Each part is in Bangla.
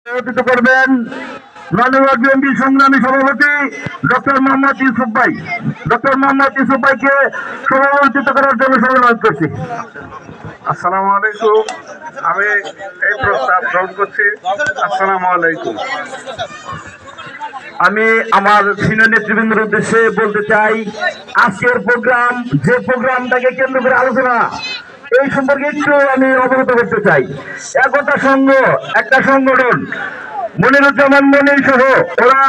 সভাপতিত্ব করবেন নয়নগর বিএনপি সংগ্রামী সভাপতি ডক্টর মোহাম্মদ ইউসুফ ভাই। ডক্টর মোহাম্মদ ইউসুফ ভাইকে সভাপতিত্ব করার জন্য অনুরোধ করছি। আসসালামু আলাইকুম। আমি এই প্রস্তাব গ্রহণ করছি। আসসালামু আলাইকুম। আমি আমার সিনিয়র নেতৃবৃন্দের উদ্দেশ্যে বলতে চাই, আজকের প্রোগ্রাম যে প্রোগ্রামটাকে কেন্দ্র করে আলোচনা, এই সম্পর্কে একটু আমি অবগত করতে চাই। একতা সংঘ একটা সংগঠন, মনিরুজ্জামান মনির সহ ওরা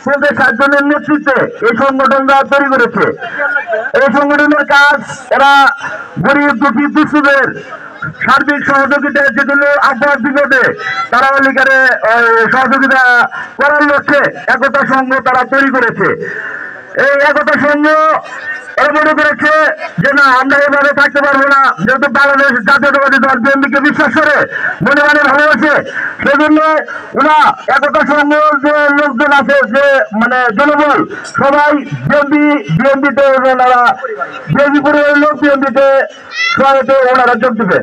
57 জনের নেতৃত্বে এই সংগঠনটা তৈরি করেছে। এই সংগঠনের কাজ এরা গরিব দুঃখী দুঃস্থদের সার্বিক সহযোগিতা, যেগুলো আবহাওয়ার বিপদে তারা লিগারে সহযোগিতা করার লক্ষ্যে একতা সংঘ তারা তৈরি করেছে। এই একতা সংঘ এরা মনে করেছে যে না, আমরা এভাবে থাকতে পারবো না, যেহেতু বাংলাদেশ জাতীয়তাবাদী দল বিএনপিকে বিশ্বাস করে, মনে মনে ভালোবাসে, সেজন্য ওরা একতা সংঘ যে লোকজন আছে, যে মানে জনবল সবাই বিএনপিতে ওনারা বিএনপি পরিবারের লোক বিএনপিতে সহায়তা ওনারা যোগ দেবে।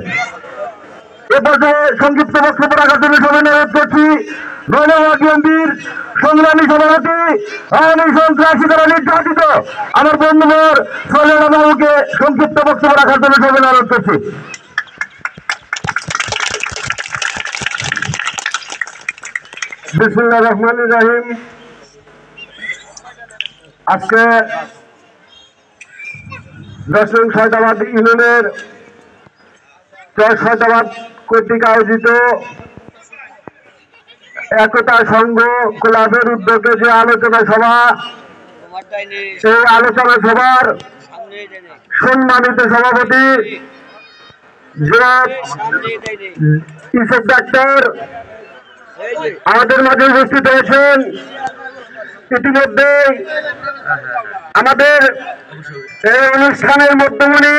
এ পর্যায়ে সংক্ষিপ্ত বক্তব্য রাখার জন্য সবাই অনুরোধ করছি নয়নগর বিএনপির সংগ্রামী সভাপতি, আওয়ামী সন্ত্রাসী দ্বারা নির্যাতিত আমার বন্ধুবর সোহেল বাবুকে সংক্ষিপ্ত বক্তব্য রাখার জন্য সবাই অনুরোধ করছি। বিসমিল্লাহির রহমানির রহিম। আজকে 10 নং শয়তাবাদ ইউনিয়নের শয়তাবাদ কর্তৃক আয়োজিত একতা সংঘ ক্লাবের উদ্যোগে যে আলোচনা সভা, সেই আলোচনা সভার সম্মানিত সভাপতি জনাব ইউসুফ ডাক্তার আমাদের মাঝে উপস্থিত হয়েছেন। ইতিমধ্যে আমাদের এই অনুষ্ঠানের মধ্যমণি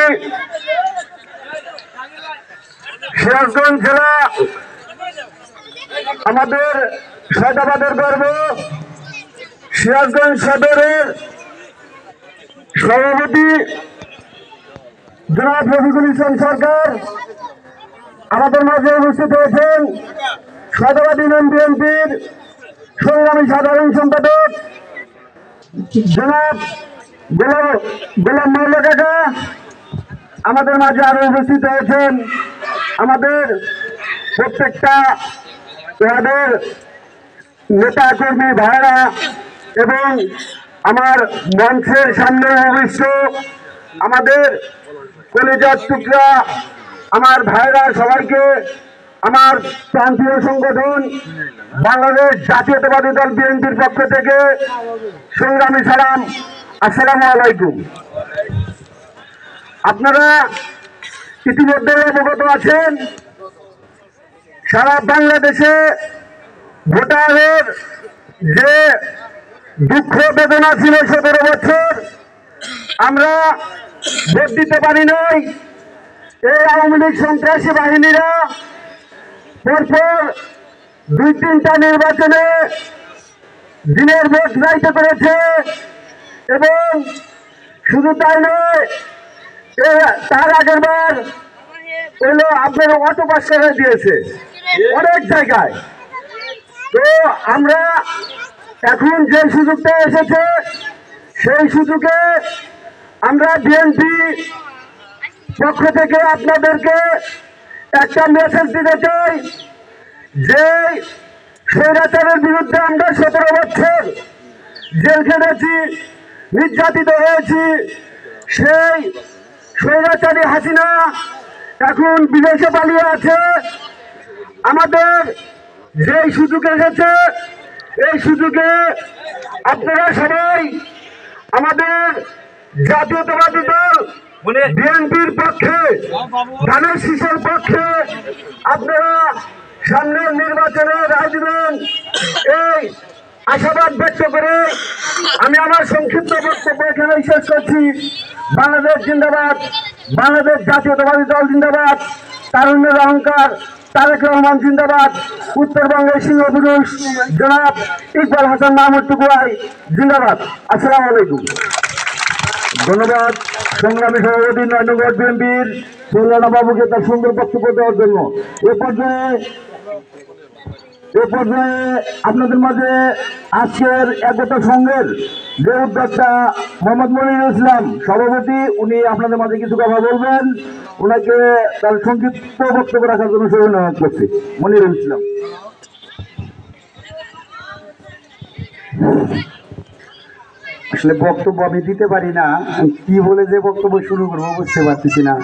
সিরাজগঞ্জ জেলা, আমাদের শয়তাবাদের গর্ব সিরাজগঞ্জ সদরের সভাপতি জনাব রফিকুল ইসলাম সরকার আমাদের মাঝে উপস্থিত হয়েছেন। শয়তাবাদ ইউনিয়ন বিএনপির সংগ্রামী সাধারণ সম্পাদক জনাব গোলাম মোল্লা কাকা আমাদের মাঝে আরো উপস্থিত হয়েছেন। আমাদের প্রত্যেকটা ওয়ার্ডের নেতা কর্মী ভাইরা এবং আমার মঞ্চের সামনে উপবিষ্ট আমাদের কলেজার টুকরা আমার ভাইরা, সবাইকে আমার প্রান্তীয় সংগঠন বাংলাদেশ জাতীয়তাবাদী দল বিএনপির পক্ষ থেকে সংগ্রামী সালাম। আসসালামু আলাইকুম। আপনারা ইতিমধ্যে অবগত আছেন, সারা বাংলাদেশে ভোটারের যে দুঃখ বেদনা ছিল, 17 বছর আমরা ভোট দিতে পারি নাই। এই আওয়ামী লীগ সন্ত্রাসী বাহিনীরা পরপর 2-3টা নির্বাচনে দিনের ভোট রাইতে করেছে এবং শুধু তাই নয়, তার আগের বার হলো আপনার অটো পাস করে দিয়েছে অনেক জায়গায়। তো আমরা এখন যে সুযোগটা এসেছে, সেই সুযোগে আমরা বিএনপি পক্ষ থেকে আপনাদেরকে একটা মেসেজ দিতে চাই যে স্বৈরাচারের বিরুদ্ধে আমরা 17 বছর জেল খেটেছি, নির্যাতিত হয়েছি। সেই স্বৈরাচারী হাসিনা এখন বিদেশে পালিয়ে আছে। আমাদের যে সুযোগ এসেছে, এই সুযোগে আপনারা সবাই আমাদের জাতীয়তাবাদী দল বিএনপির পক্ষে, ধানের শীষের পক্ষে আপনারা সামনের নির্বাচনে রায় দিবেন, এই আশাবাদ ব্যক্ত করে আমি আমার সংক্ষিপ্ত বক্তব্য এখানে শেষ করছি। বাংলাদেশ জিন্দাবাদ, বাংলাদেশ জাতীয়তাবাদী দল জিন্দাবাদ, তারুণ্যের অহংকার তারেক রহমান জিন্দাবাদ, উত্তরবঙ্গের সিংহপুরুষ জনাব ইকবাল হাসান মাহমুদ টুকুয়াই জিন্দাবাদ। আসসালামু আলাইকুম। ধন্যবাদ সংগ্রামী সভাপতি নয়নগর বিএনপির সোহেল বাবুকে তার সুন্দর বক্তব্য দেওয়ার জন্য। এ পর্যায়ে এ পর্যায়ে আপনাদের মাঝে আজকের একতা সংঘের যে উদ্যোক্তা মোহাম্মদ মনিরুল ইসলাম সভাপতি, উনি আপনাদের মাঝে কিছু কথা বলবেন। ওনাকে তার সংক্ষিপ্ত বক্তব্য রাখার জন্য সবাই অনুরোধ করছি। মনিরুল ইসলাম। আসলে বক্তব্য আমি দিতে পারি না, কি বলে যে বক্তব্য শুরু করবো বুঝতে পারতেছি না।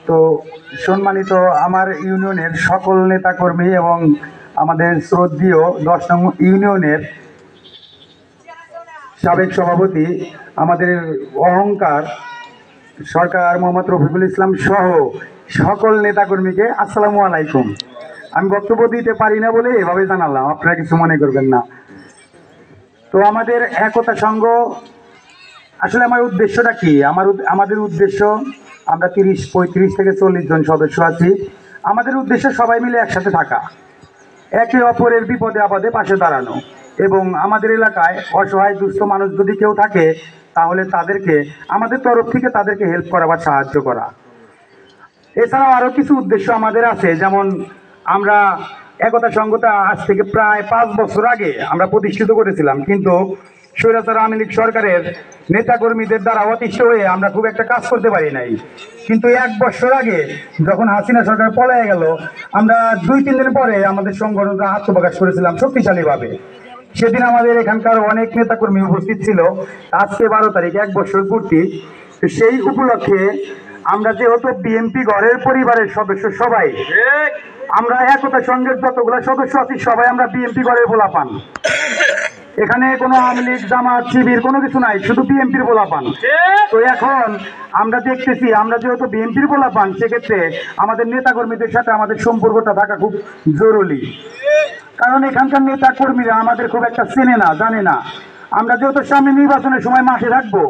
তো সম্মানিত আমার ইউনিয়নের সকল নেতাকর্মী এবং আমাদের শ্রদ্ধেয় 10 নং ইউনিয়নের সাবেক সভাপতি, আমাদের অহংকার সরকার মোহাম্মদ রফিকুল ইসলাম সহ সকল নেতাকর্মীকে আসসালামু আলাইকুম। আমি বক্তব্য দিতে পারি না বলে এভাবে জানালাম, আপনারা কিছু মনে করবেন না। তো আমাদের একতা সংঘ, আসলে আমার উদ্দেশ্যটা কি? আমাদের উদ্দেশ্য, আমরা 35 থেকে 40 জন সদস্য আছি। আমাদের উদ্দেশ্য সবাই মিলে একসাথে থাকা, একে অপরের বিপদে আপদে পাশে দাঁড়ানো, এবং আমাদের এলাকায় অসহায় দুস্থ মানুষ যদি কেউ থাকে তাহলে তাদেরকে আমাদের তরফ থেকে তাদেরকে হেল্প করা বা সাহায্য করা। এছাড়াও আরও কিছু উদ্দেশ্য আমাদের আছে, যেমন আমরা একতা সংঘটা আজ থেকে প্রায় 5 বছর আগে আমরা প্রতিষ্ঠিত করেছিলাম, কিন্তু স্বৈরাচার আওয়ামী লীগ সরকারের নেতাকর্মীদের দ্বারা অতিষ্ঠ হয়ে আমরা খুব একটা কাজ করতে পারি নাই। কিন্তু 1 বছর আগে যখন হাসিনা সরকার পলায়ে গেল, আমরা 2-3 দিন পরে আমাদের সংগঠনটা আত্মপ্রকাশ করেছিলাম শক্তিশালীভাবে। সেদিন আমাদের এখানকার অনেক নেতাকর্মী উপস্থিত ছিল। আজকে 12 তারিখ 1 বছর পূর্তি। তো সেই উপলক্ষে আমরা যেহেতু বিএনপি ঘরের পরিবারের সদস্য সবাই, আমরা একতা সংঘের যতগুলো সদস্য আছি সবাই আমরা বিএনপি ঘরের পোলাপান। এখানে কোনো আওয়ামী লীগ, জামাত, শিবির কোনো কিছু নাই, শুধু বিএনপির পোলাপান। তো এখন আমরা দেখতেছি, আমরা যেহেতু বিএনপির পোলাপান, সেক্ষেত্রে আমাদের নেতাকর্মীদের সাথে আমাদের সম্পর্কটা থাকা খুব জরুরি। কারণ এখানকার নেতা কর্মীরা আমাদের খুব একটা চেনে না, জানে না। আমরা যেহেতু সামনে নির্বাচনের সময় মাঠে থাকবো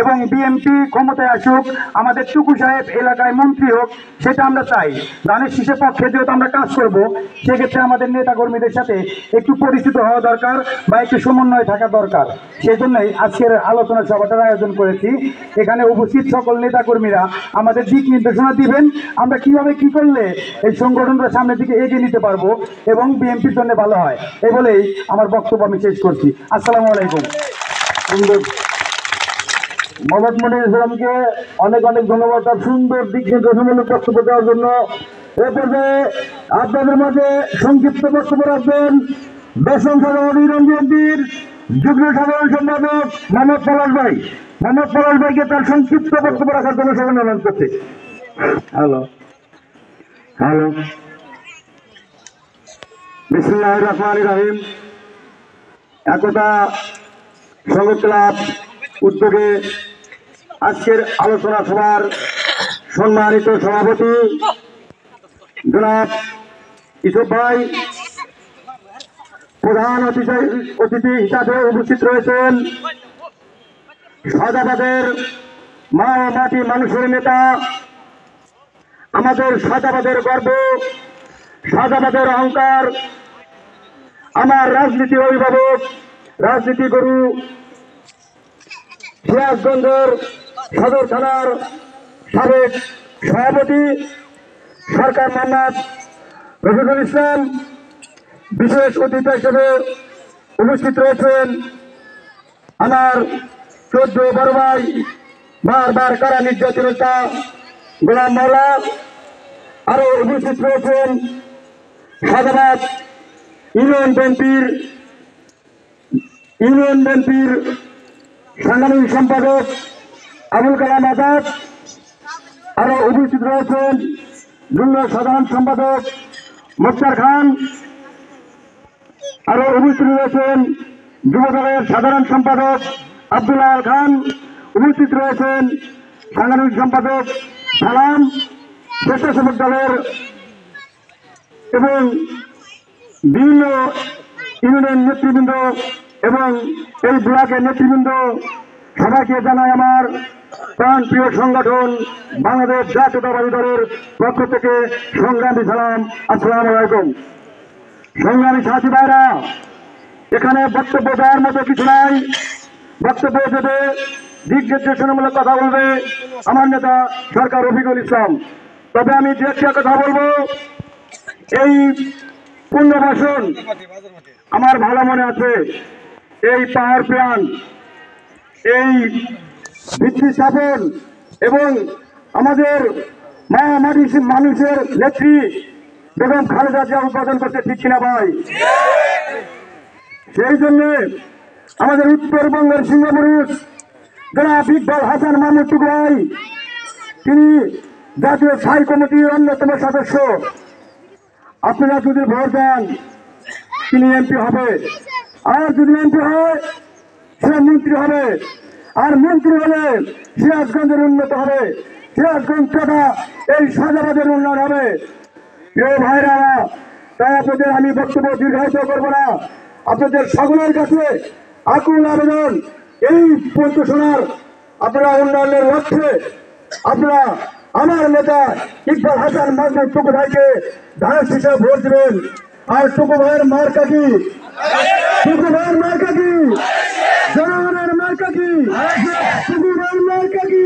এবং বিএনপি ক্ষমতায় আসুক, আমাদের টুকু সাহেব এলাকায় মন্ত্রী হোক, সেটা আমরা চাই। ধানের শীষের পক্ষে যেহেতু আমরা কাজ করব, সেক্ষেত্রে আমাদের নেতা কর্মীদের সাথে একটু পরিচিত হওয়া দরকার বা একটু সমন্বয় থাকা দরকার। সেই জন্যই আজকের আলোচনা সভাটার আয়োজন করেছি। এখানে উপস্থিত সকল নেতা কর্মীরা আমাদের দিক নির্দেশনা দিবেন, আমরা কিভাবে কি করলে এই সংগঠনটা সামনের দিকে এগিয়ে নিতে পারবো এবং বিএনপির জন্য ভালো হয়। এই বলেই আমার বক্তব্য আমি শেষ করছি। আসসালামু আলাইকুম। মোহাম্মদ মনিরুল ইসলামকে অনেক অনেক ধন্যবাদ তার সুন্দর দিক নির্দেশনামূলক বক্তব্য দেওয়ার জন্য। এ পর্যায়ে আপনাদের মাঝে সংক্ষিপ্ত বক্তব্য রাখবেন 10 নং সাধারণ ইউনিয়ন বিএনপির যুগ্ম সাধারণ সম্পাদক মোহাম্মদ পলাশ ভাই। মোহাম্মদ পলাশ ভাইকে তার সংক্ষিপ্ত বক্তব্য রাখার জন্য সবাই অনুরোধ করছে। হ্যালো বিসমিল্লাহির রহমানির রহিম। একতা সংঘ ক্লাব উদ্যোগে আজকের আলোচনা সভার সম্মানিত সভাপতি জনাব ইসুফ ভাই, প্রধান অতিথি হিসাবে উপস্থিত রয়েছেন শাহজাবাদের মা ও মাটি মানুষের নেতা, আমাদের শাহজাবাদের গর্ব, শাহজাবাদের অহংকার, আমার রাজনীতি অভিভাবক, রাজনীতি গুরু, সিরাজগঞ্জের সদর থানার সাবেক সভাপতি সরকার মোহাম্মদ রফিকুল ইসলাম, বিশেষ অতিথি হিসেবে উপস্থিত রয়েছেন আমার 14 বড় ভাই, বারবার কারা নির্যাতনতা গোলাম মাওলা। আরো উপস্থিত রয়েছেন শাহজাবাদ ইউনিয়ন বিএনপির সাংগঠনিক সম্পাদক আবুল কালাম আজাদ। আরো উপস্থিত রয়েছেন যুগ্ম সাধারণ সম্পাদক মোক্তার খান। আরো উপস্থিত রয়েছেন যুবদলের সাধারণ সম্পাদক আব্দুল্লাহ আল খান। উপস্থিত রয়েছেন সাংগঠনিক সম্পাদক সালাম, স্বেচ্ছাসেবক দলের এবং বিভিন্ন ইউনিয়ন নেতৃবৃন্দ এবং এই ব্লকের নেতৃবৃন্দ। সবাইকে জানাই আমার প্রাণপ্রিয় সংগঠন বাংলাদেশ জাতীয়তাবাদী দলের পক্ষ থেকে সংগ্রামী সালাম। আসসালামু আলাইকুম। সংগ্রামী সাথী ভাইরা, এখানে বক্তব্য দেওয়ার মতো কিছু নাই। বক্তব্য দেবে, দিক নির্দেশনামূলক কথা বলবে আমার নেতা সরকার রফিকুল ইসলাম। তবে আমি দু একটা কথা বলবো। এই পুনর্বাসন আমার ভালো মনে আছে। এই পাওয়ার প্ল্যান্ট, এই ভিত্তি স্থাপন এবং আমাদের মানুষের নেত্রী বেগম খালেদা জিয়া উদ্বোধন করতে, ঠিক কিনা ভাই? সেই জন্য আমাদের উত্তরবঙ্গের সিংহপুরুষ জনাব ইকবাল হাসান মাহমুদ টুকু ভাই, তিনি জাতীয় স্থায়ী কমিটির অন্যতম সদস্য। আপনারা যদি ভোট দেন তিনি এমপি হবে, আর যদি এমপি হয় সে মন্ত্রী হবে, আর মন্ত্রী হলে সিরাজগঞ্জের উন্নত হবে, সিরাজগঞ্জ তথা এই শাহজাবাদের উন্নয়ন হবে। প্রিয় ভাইরা, তাই আপনাদের আমি বক্তব্য দীর্ঘায়িত করবো না। আপনাদের সকলের কাছে আকুল আবেদন, এই পঞ্চসোনার আপনারা উন্নয়নের লক্ষ্যে আপনারা আমার নেতা ইকবাল হাসান মাহমুদ টুকু ভাইকে ধারণ হিসেবে ভোট দেবেন। আর টুকু ভাইয়ের মার্কা কি? টুকু ভাইয়ের মার্কা কি? জনগণের মার্কা কি? টুকু ভাইয়ের মার্কা কি?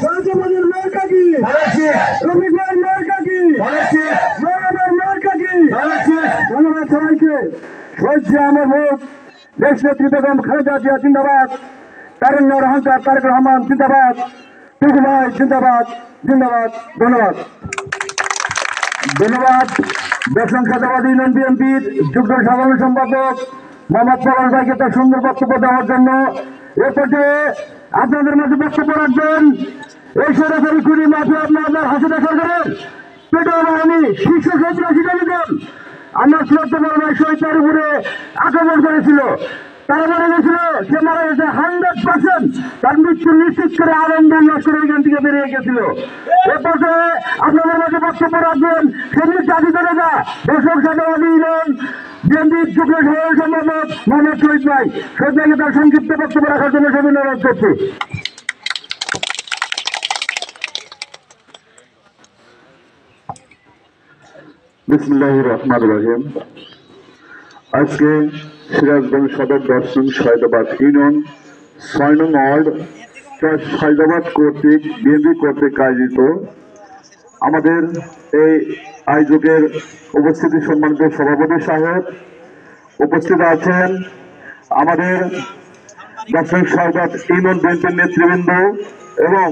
শাহজাবাদের মার্কা কি? রফিক ভাইয়ের মার্কা কি? জনগণের মার্কা কি? ধন্যবাদ সবাইকে। সহ্য আমার ভোট। দেশ নেত্রী বেগম খালেদা জিয়া জিন্দাবাদ, তারুণ্যের অহংকার তারেক রহমান জিন্দাবাদ, টুকু ভাই জিন্দাবাদ, জিন্দাবাদ। ধন্যবাদ। ধন্যবাদ দর্শন সাজাবাদ ইউনিয়ন বিএনপির যুগ্ম সাধারণ সম্পাদক মোহাম্মদ পলাশ ভাইকে তার সুন্দর বক্তব্য দেওয়ার জন্য। এ পর্যায়ে আপনাদের মাঝে বক্তব্য রাখবেন এই সরাসরি খুনি মাফিয়া আপনার হাসিনা সরকারের পেট্রোল বাহিনী শীর্ষ সন্ত্রাসী দল আমার শ্রদ্ধা বড় ভাই শহীদ তার উপরে আক্রমণ করেছিল। তারা মারা গেছিল, সে মারা গেছে 100%। তার মৃত্যু নিশ্চিত করে আনন্দ লস্কর এখান থেকে বেরিয়ে গেছিল। এ পর্যায়ে আপনাদের মাঝে বক্তব্য রাখবেন সেদিন জাতি জনতা দর্শক সাজাবাদী ইউনিয়ন বিএনপির যুগ্ম সাধারণ সম্পাদক মোহাম্মদ শহীদ ভাই। শহীদ ভাইকে তার সংক্ষিপ্ত বক্তব্য রাখার জন্য সেদিন অনুরোধ করছি। বিসমিল্লাহির রহমানির রহিম। আজকে সিরাজগঞ্জ সদর দর্শন শহীদাবাদ ইউনিয়ন 6 নং ওয়ার্ড শহীদাবাদ কর্তৃক বিএনপি কর্তৃক আয়োজিত আমাদের এই আয়োজকের উপস্থিতি সম্মানিত সভাপতি সাহেব, উপস্থিত আছেন আমাদের দর্শন শহীদাবাদ ইউনিয়ন বিএনপির নেতৃবৃন্দ এবং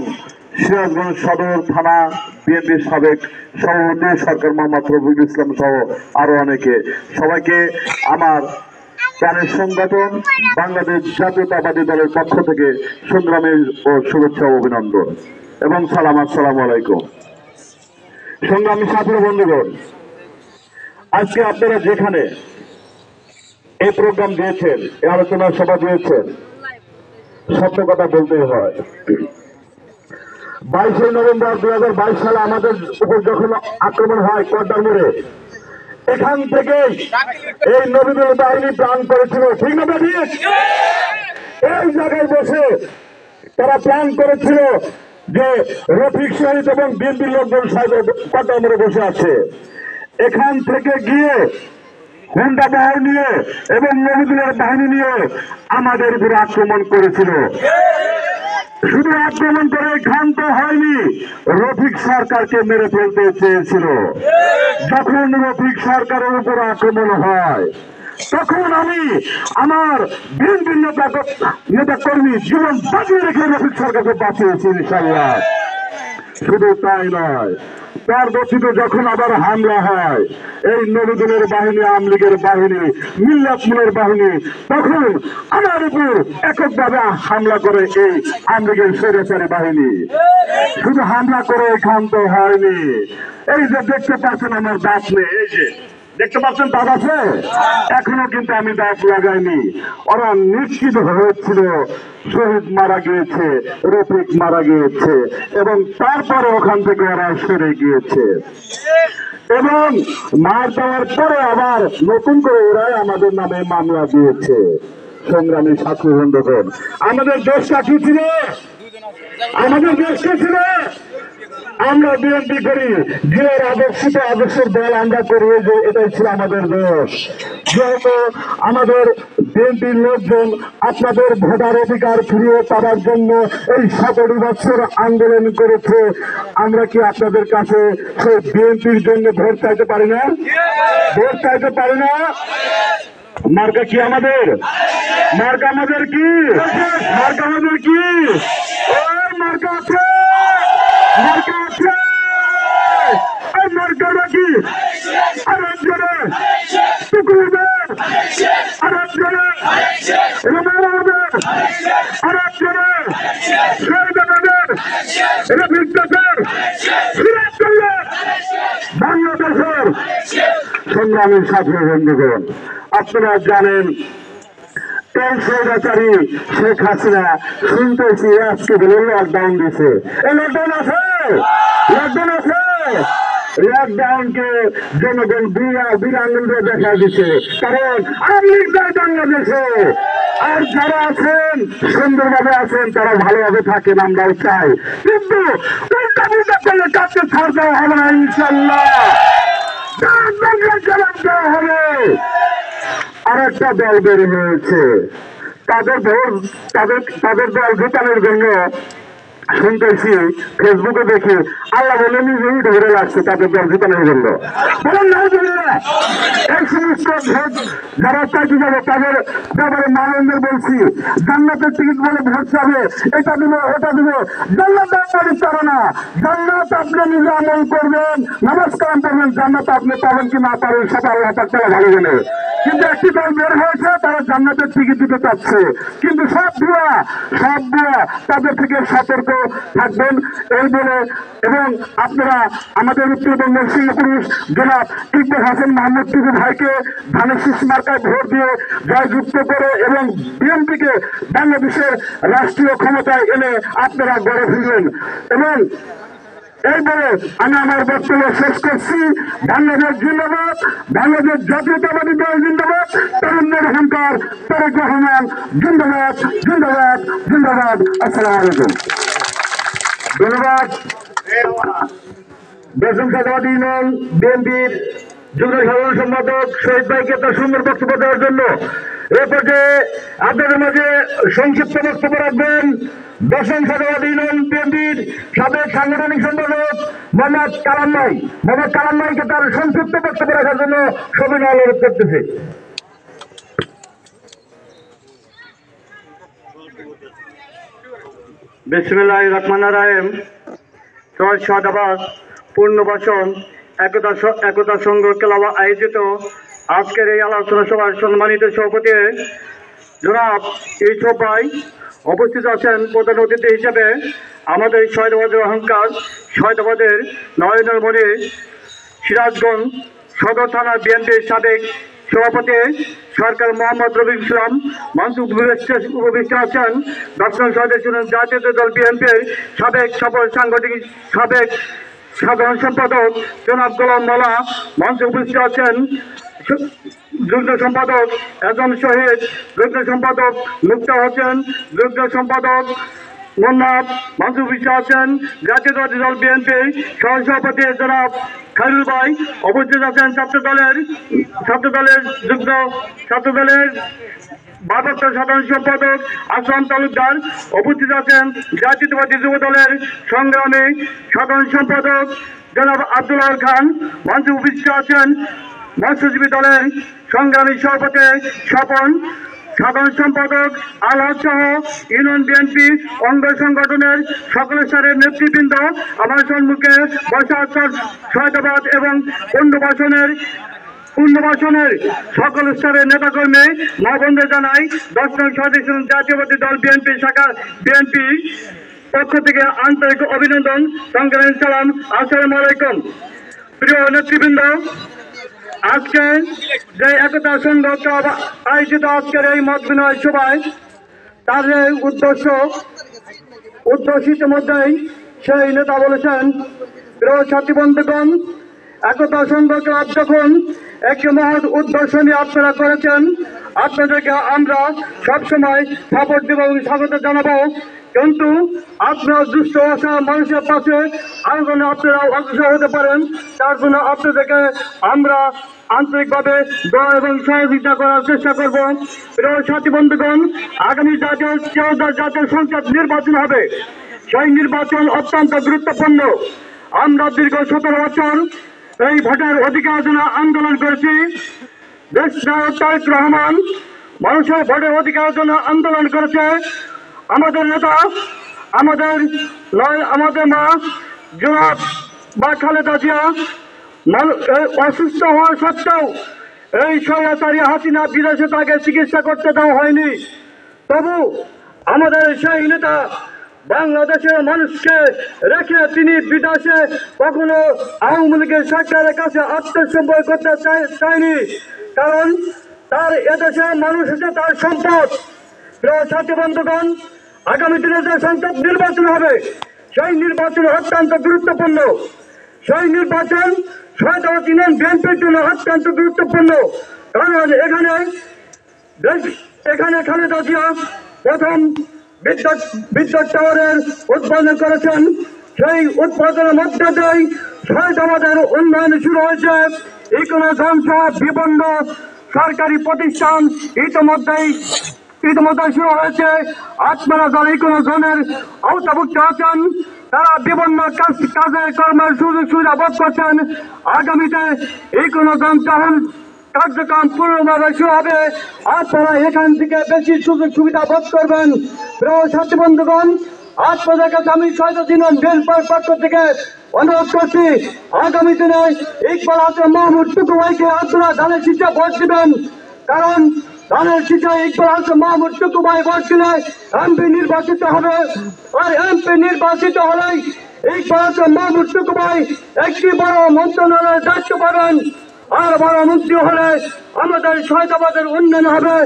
সিরাজগঞ্জ সদর থানা বিএনপির সাবেক সভাপতি সরকার মোহাম্মদ রফিকুল ইসলাম সহ আরো অনেকে, সবাইকে আমার প্রাণের সংগঠন বাংলাদেশ জাতীয়তাবাদী দলের পক্ষ থেকে সংগ্রামী ও শুভেচ্ছা ও অভিনন্দন এবং সালাম। আসসালামু আলাইকুম। সংগ্রামী ছাত্র বন্ধুগণ, আজকে আপনারা যেখানে এই প্রোগ্রাম দিয়েছেন, এই আলোচনা সভা দিয়েছেন, সত্য কথা বলতেই হয়। 22 নভেম্বর 2022 সালে আমাদের উপর যখন আক্রমণ হয় কর্দার মোড়ে, এখান থেকে এই নবীদুল বাহিনী প্ল্যান করেছিল, ঠিক না ঠিক? এই জায়গায় বসে তারা প্ল্যান করেছিল যে রফিক শহীদ এবং বিএনপির লোকজন কর্দার মোড়ে বসে আছে। এখান থেকে গিয়ে হুন্ডা বাহিনী নিয়ে এবং নবীদুলের বাহিনী নিয়ে আমাদের উপরে আক্রমণ করেছিল। শুধু আক্রমণ করে ক্ষান্ত হয়নি, রফিক সরকারকে মেরে ফেলতে চেয়েছিল। যখন রফিক সরকারের উপর আক্রমণ হয় তখন আমি আমার বিএনপি নেতা কর্মী জীবন বাঁচিয়ে রেখে রফিক সরকারকে বাঁচিয়েছি ইনশাল্লাহ। শুধু তাই নয়, পরবর্তীত যখন আবার হামলা হয় এই নবীদুলের বাহিনী, আওয়ামী লীগের বাহিনী, মিল্লাতপুরের বাহিনী, তখন আমার উপর এককভাবে হামলা করে এই আওয়ামী লীগের স্বৈরাচারী বাহিনী। শুধু হামলা করে ক্ষান্ত হয়নি, এই যে দেখতে পাচ্ছেন আমার দাঁত নেই, এই যে দেখতে পাচ্ছেন দাঁত আছে, এখনো কিন্তু আমি দাঁত লাগাইনি। ওরা নিশ্চিত হয়েছিল শহীদ মারা গিয়েছে, রফিক মারা গিয়েছে এবং তারপরে ওখান থেকে ওরা সরে গিয়েছে এবং মার দেওয়ার পরে আবার নতুন করে ওরাই আমাদের নামে মামলা দিয়েছে। সংগ্রামী ছাত্র বন্ধুগণ, আমাদের দেশটা কি ছিল? আমাদের দেশটা ছিল আমরা বিএনপি করি, জিয়ার আদর্শের দল আমরা করি, যে এটাই ছিল আমাদের দেশ। যেহেতু আমাদের বিএনপির লোকজন আপনাদের ভোটার অধিকার ফিরিয়ে পাওয়ার জন্য এই 17 বছর আন্দোলন করেছে। আমরা কি আপনাদের কাছে সেই বিএনপির জন্য ভোট চাইতে পারি না? ভোট চাইতে পারি না? মার্কা কি আমাদের? মার্কা আমাদের কি? মার্কা আমাদের কি? ওই মার্কা আছে, মার্কা আছে, ওই মার্কা নাকি আরেক জনে টুকুরদের, আরেক জনে রোমানদের, আরেক জনে শহীদদের, রফিকদের, সিরাজুল্লাহ বাংলাদেশের সংগ্রামী সাথী বন্ধুগণ, আপনারা জানেন এই স্বৈরাচারী শেখ হাসিনা শুনতেছি আজকে বলে লকডাউন দিছে। এই লকডাউন আছে, লকডাউন আছে, লকডাউনকে জনগণ বিরাঙ্গুলে দেখা দিচ্ছে, কারণ আওয়ামী লীগ যায় বাংলাদেশে। আর যারা আছেন সুন্দরভাবে আছেন, তারা ভালোভাবে থাকেন, আমরাও চাই, কিন্তু উল্টা পুল্টা করলে কাছে ছাড় দেওয়া হবে না ইনশাল্লাহ, জবাব দেওয়া হবে। আর একটা দল বের হয়েছে, তাদের দল ভুটানের জন্য শুনতেছি, ফেসবুকে দেখি আল্লাহ বলে নিজেই ধরে লাগছে তাদের দল ভুটানের জন্য। বলেন না, এই সমস্ত যারা চাকরি যাবে তাদের ব্যাপারে মানন্দের বলছি, জান্নাতের টিকিট বলে ভোট যাবে, এটা দিব ওটা দিব, জান্নাত আপনার পারে না। জান্নাত আপনি নিজে আমল করবেন, নামাজ কালাম করবেন, জান্নাত আপনি পাবেন কি না পারেন সেটা আল্লাহ তাআলা ভালো জানে। কিন্তু একটি দল বের হয়েছে, তারা জান্নাতের টিকিট দিতে চাচ্ছে, কিন্তু সব ভুয়া তাদের থেকে সতর্ক থাকবেন এই বলে। এবং আপনারা আমাদের উত্তরবঙ্গের সিংহপুরুষ জনাব ইকবাল হাসান মাহমুদ টুকু ভাইকে ধানের শীষ মার্কায় ভোট দিয়ে জয়যুক্ত করে এবং বিএনপিকে বাংলাদেশের রাষ্ট্রীয় ক্ষমতায় এনে আপনারা গড়ে ফিরলেন। এবং এই বলে আমি আমার বক্তব্য শেষ করছি। বাংলাদেশ জিন্দাবাদ, বাংলাদেশ জাতীয়তাবাদী দল জিন্দাবাদ, তরুণের অহংকার তারেক রহমান জিন্দাবাদ, জিন্দাবাদ, জিন্দাবাদ। আসসালামু আলাইকুম। ধন্যবাদ। বেসম সাদাবাদী ইউনিয়ন বিএনপির যুগ্ম সাধারণ সম্পাদক শহীদ ভাইকে তার সুন্দর বক্তব্য দেওয়ার জন্য এ পর্যায়ে আপনাদের মাঝে সংক্ষিপ্ত বক্তব্য রাখবেন দশম সাদাবাদী ইউনিয়ন বিএনপির সাবেক সাংগঠনিক সম্পাদক মোহাম্মদ কালাম ভাই। মোহাম্মদ কালাম ভাইকে তার সংক্ষিপ্ত বক্তব্য রাখার জন্য সবিনয় অনুরোধ করতেছে। বিসমিল্লাহির রহমানির রহিম। ছয় শাহবাজ পূর্ণবাসন একতা সংঘ ক্লাব আয়োজিত আজকের এই আলোচনা সভার সম্মানিত সভাপতি জনাব ইউসুফ ভাই, উপস্থিত আছেন প্রধান অতিথি হিসেবে আমাদের শহীদাবাদের অহংকার, শহীদাবাদের নয়নমণি, সিরাজগঞ্জ সদর থানা বিএনপির সাবেক সভাপতি সরকার মোহাম্মদ রফিক ইসলাম মঞ্চে উপবিষ্ট আছেন। দর্শন সদস্য জাতীয় দল বিএনপির সাবেক সাবেক সাধারণ সম্পাদক জনাব গোলাম মোল্লা মঞ্চে উপস্থিত আছেন। যুগ্ম সম্পাদক এজম শহীদ, যুগ্ম সম্পাদক মুক্তা হোসেন, যুগ্ম সম্পাদক মোহাম্মদ মঞ্চে উপস্থিত আছেন। জাতীয়তাবাদী দল বিএনপি সহসভাপতি জনাব খায়রুল ভাই উপস্থিত আছেন। ছাত্রদলের ভারপ্রাপ্ত সাধারণ সম্পাদক আসলাম তালুকদার উপস্থিত আছেন। জাতীয়তাবাদী যুব দলের সংগ্রামী সাধারণ সম্পাদক জনাব আব্দুল খান মঞ্চে উপস্থিত আছেন। মৎস্যজীবী দলের সংগ্রামী সভাপতি স্বপন, সাধারণ সম্পাদক আলহাজ সহ ইউনিয়ন বিএনপি অঙ্গ সংগঠনের সকল স্তরের নেতৃবৃন্দ আমার সম্মুখে বসা শহীদাবাদ এবং পুনর্বাসনের সকল স্তরের নেতাকর্মী মা বন্ধুদের জানাই 10 নং সদস্য জাতীয়তাবাদী দল বিএনপি শাখা বিএনপি পক্ষ থেকে আন্তরিক অভিনন্দন, সংগ্রামী সালাম। আসসালামু আলাইকুম। প্রিয় নেতৃবৃন্দ, আজকে যে একতা সংঘ আয়োজিত আজকের এই মত বিনিময় সভায় তার উদ্দেশ্য মধ্যেই সেই নেতা বলেছেন, প্রিয় সাথী বন্ধুগণ, একতা সংঘ ক্লাব যখন একটি মহৎ উদ্দেশ্য নিয়ে আপনারা করেছেন, আপনাদেরকে আমরা সবসময় সাপোর্ট দেব এবং স্বাগত জানাবো। কিন্তু আপনার দুষ্ট আশা মানুষের পাশে আন্দোলনে আপনারা অগ্রসর হতে পারেন, তার জন্য আপনাদেরকে আমরা আন্তরিকভাবে দোয়া এবং সহযোগিতা করার চেষ্টা করব। প্রিয় সাথী বন্ধুগণ, আগামী জাতীয় সংসদ নির্বাচন হবে। সেই নির্বাচন অত্যন্ত গুরুত্বপূর্ণ। আমরা দীর্ঘ 17 বছর এই ভোটের অধিকার জন্য আন্দোলন করেছি। দেশ নায়ক তারেক রহমান মানুষের ভোটের অধিকারের জন্য আন্দোলন করেছে। আমাদের নেতা, আমাদের মা জনাব বা খালেদা জিয়া অসুস্থ হওয়া সত্ত্বেও এই স্বৈরাচারী হাসিনা বিদেশে তাকে চিকিৎসা করতে দেওয়া হয়নি। তবু আমাদের সেই নেতা বাংলাদেশের মানুষকে রেখে তিনি বিদেশে কখনো আওয়ামী লীগের সরকারের কাছে আত্মসমর্পণ করতে চায়নি, কারণ তার এদেশের মানুষ হচ্ছে তার সম্পদ। প্রিয় সাথী বন্ধুগণ, আগামী দিনে যে সংসদ নির্বাচন হবে সেই নির্বাচন অত্যন্ত গুরুত্বপূর্ণ। সেই নির্বাচন শহীদ ইউনিয়ন বিএনপির জন্য অত্যন্ত গুরুত্বপূর্ণ, কারণ এখানে খালেদা জিয়া প্রথম বিদ্যুৎ টাওয়ারের উদ্বোধন করেছেন। সেই উদ্বোধনের মধ্যে দিয়েই শহীদ আমাদের উন্নয়ন শুরু হয়েছে। ধ্বংস বিভিন্ন সরকারি প্রতিষ্ঠান ইতিমধ্যেই শুরু হয়েছে। আপনারা যারা কোনো জনের আওতাভুক্ত আছেন তারা বিভিন্ন কাজের কর্মের সুযোগ সুবিধা বোধ করছেন। আগামীতে এই কোনো যখন কার্যক্রম পূর্ণভাবে শুরু হবে আপনারা এখান থেকে বেশি সুযোগ সুবিধা বোধ করবেন। প্রিয় সাথী বন্ধুগণ, আপনাদের কাছে আমি শহীদ ইউনিয়ন বিএনপির পক্ষ থেকে অনুরোধ করছি, আগামী দিনে ইকবাল হাসান মাহমুদ টুকু ভাইকে আপনারা ধানের শীষে ভোট দিবেন, কারণ ধানের শীষে ইকবাল হাসান মাহমুদ টুকু ভাই ভোট দিলে এমপি নির্বাচিত হবে। আর এমপি নির্বাচিত হলেই ইকবাল হাসান মাহমুদ টুকু ভাই একটি বড় মন্ত্রণালয়ের দায়িত্ব পাবেন। আর বড় মন্ত্রী হলে আমাদের শহীদাবাদের উন্নয়ন হবে,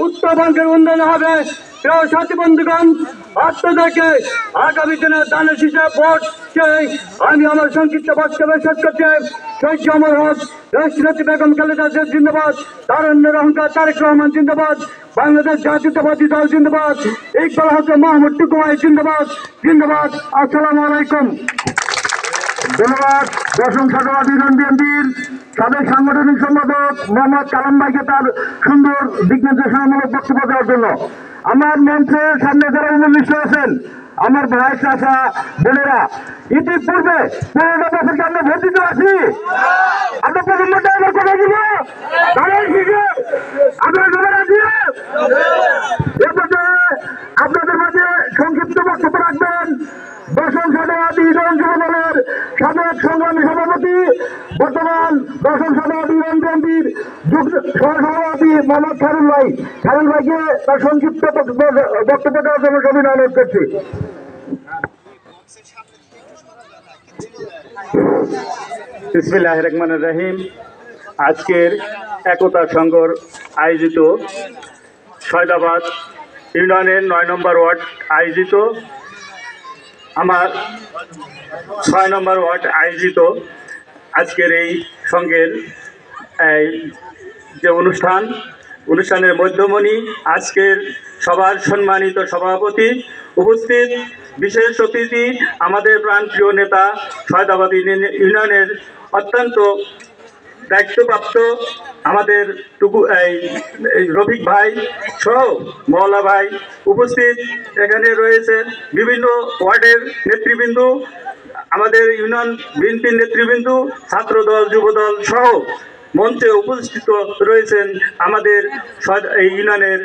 উত্তরবঙ্গের উন্নয়ন হবে। প্রিয় সাথী বন্ধুগণ, আপনাদেরকে আগামী দিনে ধানের শীষে ভোট চেয়ে আমি আমার সংক্ষিপ্ত বক্তব্য শেষ করছি। শহীদ অমর হক, রাষ্ট্রপতি বেগম খালেদা জিয়া জিন্দাবাদ, তারুণ্যের অহংকার তারেক রহমান জিন্দাবাদ, বাংলাদেশ জাতীয়তাবাদী দল জিন্দাবাদ, ইকবাল হাসান মাহমুদ টুকু ভাই জিন্দাবাদ জিন্দাবাদ। আসসালামু আলাইকুম। ধন্যবাদ। দশম ছাত্রবাদ ইউনিয়ন বিএনপির সাবেক সাংগঠনিক সম্পাদক মোহাম্মদ কালাম ভাইকে তার সুন্দর দিক নির্দেশনামূলক বক্তব্য দেওয়ার জন্য। আমার মঞ্চের সামনে যারা উপবিষ্ট আছেন, আমার ভাই চাচা বোনেরা, ইতিপূর্বে 15 বছরকে আমরা ভোট দিতে আছি। আমরা প্রথমটা আমার কথা দিব আপনাদের মাঝে সংক্ষিপ্ত বক্তব্য রাখবেন দশম ছাত্রবাদ ইউনিয়ন যুব দলের সাবেক সংগ্রামী সভাপতি, বর্তমান দশম ছাত্রবাদ ইউনিয়ন বিএনপির সহসভাপতি মোহাম্মদ খারুল ভাই। খারুল ভাইকে তার সংক্ষিপ্ত বক্তব্য দেওয়ার জন্য সবাই অনুরোধ করছি। বিসমিল্লাহির রহমানির রহিম। আজকের একতা সংঘর আয়োজিত শহীদাবাদ ইউনিয়নের 9 নম্বর ওয়ার্ড আয়োজিত আমার 6 নম্বর ওয়ার্ড আয়োজিত আজকের এই সংঘের যে অনুষ্ঠানের মধ্যমণি, আজকের সবার সম্মানিত সভাপতি, উপস্থিত বিশেষ অতিথি, আমাদের প্রাণপ্রিয় নেতা শহীদাবাদ ইউনিয়নের অত্যন্ত দায়িত্বপ্রাপ্ত আমাদের রফিক ভাই সহ মওলা ভাই উপস্থিত, এখানে রয়েছেন বিভিন্ন ওয়ার্ডের নেতৃবৃন্দ, আমাদের ইউনিয়ন বিএনপির নেতৃবৃন্দ, ছাত্রদল যুবদল সহ মঞ্চে উপস্থিত রয়েছেন আমাদের এই ইউনিয়নের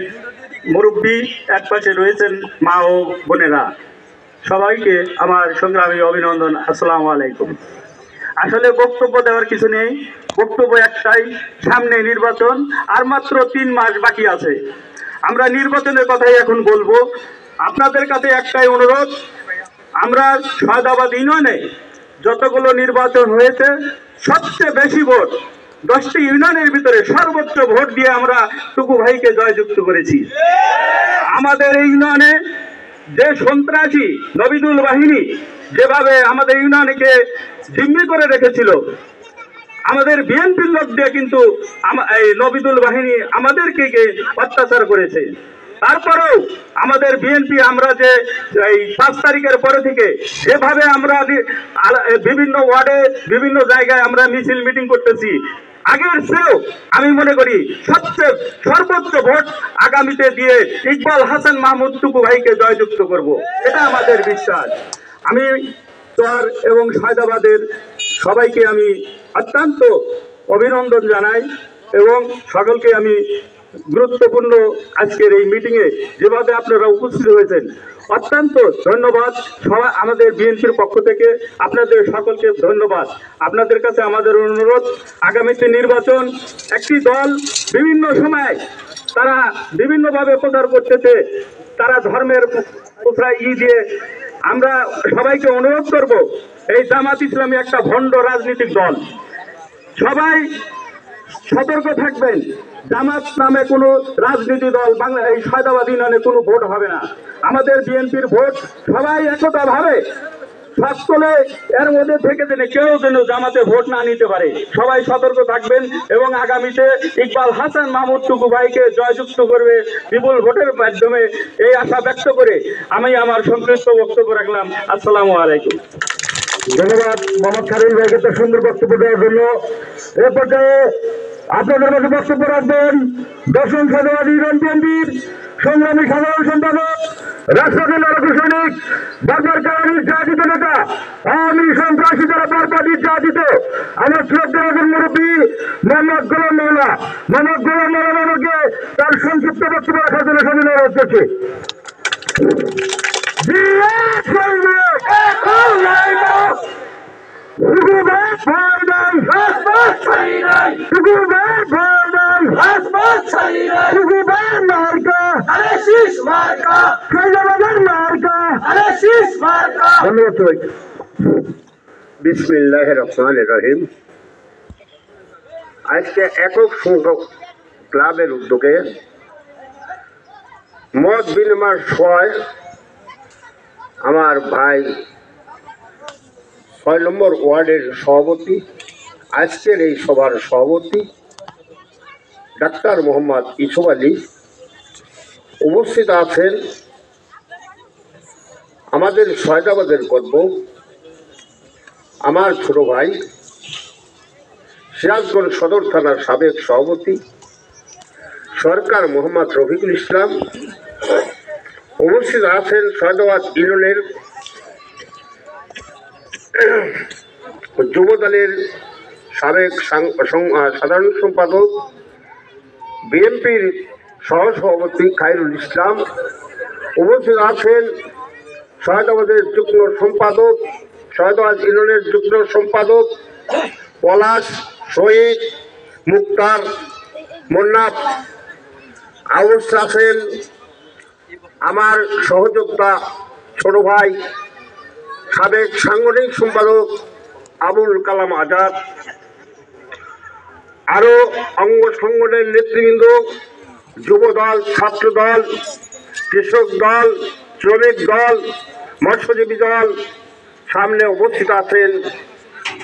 মুরব্বী, একপাশে রয়েছেন মা ও বোনেরা। সবাইকে আমার সংগ্রামী অভিনন্দন। আসসালামু আলাইকুম। আসলে বক্তব্য দেওয়ার কিছু নেই, বক্তব্য একটাই, সামনে নির্বাচন, আর মাত্র 3 মাস বাকি আছে। আমরা নির্বাচনের কথাই এখন বলবো। আপনাদের কাছে একটাই অনুরোধ, আমরা শহীদাবাদ ইউনিয়নে যতগুলো নির্বাচন হয়েছে সবচেয়ে বেশি ভোট 10টি ইউনিয়নের ভিতরে সর্বোচ্চ ভোট দিয়ে আমরা টুকু ভাইকে জয়যুক্ত করেছি। আমাদের এই ইউনিয়নে যে সন্ত্রাসী নবিদুল বাহিনী যেভাবে আমাদের ইউনিয়নকে জিম্মি করে রেখেছিল, আমাদের বিএনপির লোক দিয়ে কিন্তু এই নবিদুল বাহিনী আমাদেরকে অত্যাচার করেছে। তারপরেও আমাদের বিএনপি আমরা যে এই 5 তারিখের পরে থেকে যেভাবে আমরা বিভিন্ন ওয়ার্ডে বিভিন্ন জায়গায় আমরা মিছিল মিটিং করতেছি, আগের চেয়েও আমি মনে করি সবচেয়ে সর্বোচ্চ ভোট আগামীতে দিয়ে ইকবাল হাসান মাহমুদ টুকু ভাইকে জয়যুক্ত করব, এটা আমাদের বিশ্বাস। আমি চর এবং সায়দাবাদের সবাইকে আমি অত্যন্ত অভিনন্দন জানাই এবং সকলকে আমি গুরুত্বপূর্ণ আজকের এই মিটিংয়ে যেভাবে আপনারা উপস্থিত হয়েছেন অত্যন্ত ধন্যবাদ। সবাই আমাদের বিএনপির পক্ষ থেকে আপনাদের সকলকে ধন্যবাদ। আপনাদের কাছে আমাদের অনুরোধ, আগামীতে নির্বাচন, একটি দল বিভিন্ন সময় তারা বিভিন্নভাবে প্রচার করতেছে, তারা ধর্মের প্রচার দিয়ে আমরা সবাইকে অনুরোধ করব, এই জামাত ইসলামী একটা ভণ্ড রাজনৈতিক দল, সবাই সতর্ক থাকবেন। জামাত নামে কোনো রাজনীতি দল বাংলা এই সায়দাবাদ ইউনিয়নে কোনো ভোট হবে না। আমাদের বিএনপির ভোট সবাই একতা ভাবে সকলে এর মধ্যে থেকে যেন কেউ যেন জামাতে ভোট না নিতে পারে, সবাই সতর্ক থাকবেন এবং আগামীতে ইকবাল হাসান মাহমুদ টুকু ভাইকে জয়যুক্ত করবে বিপুল ভোটের মাধ্যমে, এই আশা ব্যক্ত করে আমি আমার সংক্ষিপ্ত বক্তব্য রাখলাম। আসসালামু আলাইকুম। ধন্যবাদ মোহাম্মদ খালিল ভাইকে তার সুন্দর বক্তব্য দেওয়ার জন্য। এ পর্যায়ে আপনাদের মাঝে বক্তব্য রাখবেন 10ম সায়দাবাদ ইউনিয়ন বিএনপির সংগ্রামী সাধারণ সম্পাদক, রাষ্ট্রপতি লড়াকু সৈনিক, বারবার কারণ নির্যাতিত নেতা, আওয়ামী সন্ত্রাসী দ্বারা বারবার নির্যাতিত আমার শ্রদ্ধার মুরব্বী মোহাম্মদ গোলাম মৌলা। মোহাম্মদ গোলাম মৌলানাকে তার সংক্ষিপ্ত বক্তব্য রাখার জন্য সবাই অনুরোধ করছে। বিসমিল্লাহির রহমানির রহিম। আজকে একক সংখ্যক ক্লাবের উদ্যোগে মত বিনিময় সভায় আমার ভাই 6 নম্বর ওয়ার্ডের সভাপতি, আজকের এই সভার সভাপতি ডাক্তার মোহাম্মদ ইউসুফ আলী উপস্থিত আছেন। আমাদের সায়দাবাদের গর্ব আমার ছোট ভাই সিরাজগঞ্জ সদর থানার সাবেক সভাপতি সরকার মোহাম্মদ রফিকুল ইসলাম, উপস্থিত আছেন সায়দাবাদ ইউনিয়নের যুব দলের সাবেক সাধারণ সম্পাদক, বিএনপির সহসভাপতি খায়রুল ইসলাম, উপস্থিত আছেন সায়দাবাদের যুগ্ম সম্পাদক, সায়দাবাদ ইউনিয়নের যুগ্ম সম্পাদক পলাশ, শহীদ, মুক্তার, মোন্নাফ, আউস আছেন আমার সহযোদ্ধা ছোট ভাই সাবেক সাংগঠনিক সম্পাদক আবুল কালাম আজাদ, আরো অঙ্গ সংগঠনের নেতৃবৃন্দ, যুব দল, ছাত্র দল, কৃষক দল, শ্রমিক দল, মৎস্যজীবী দল, সামনে উপস্থিত আছেন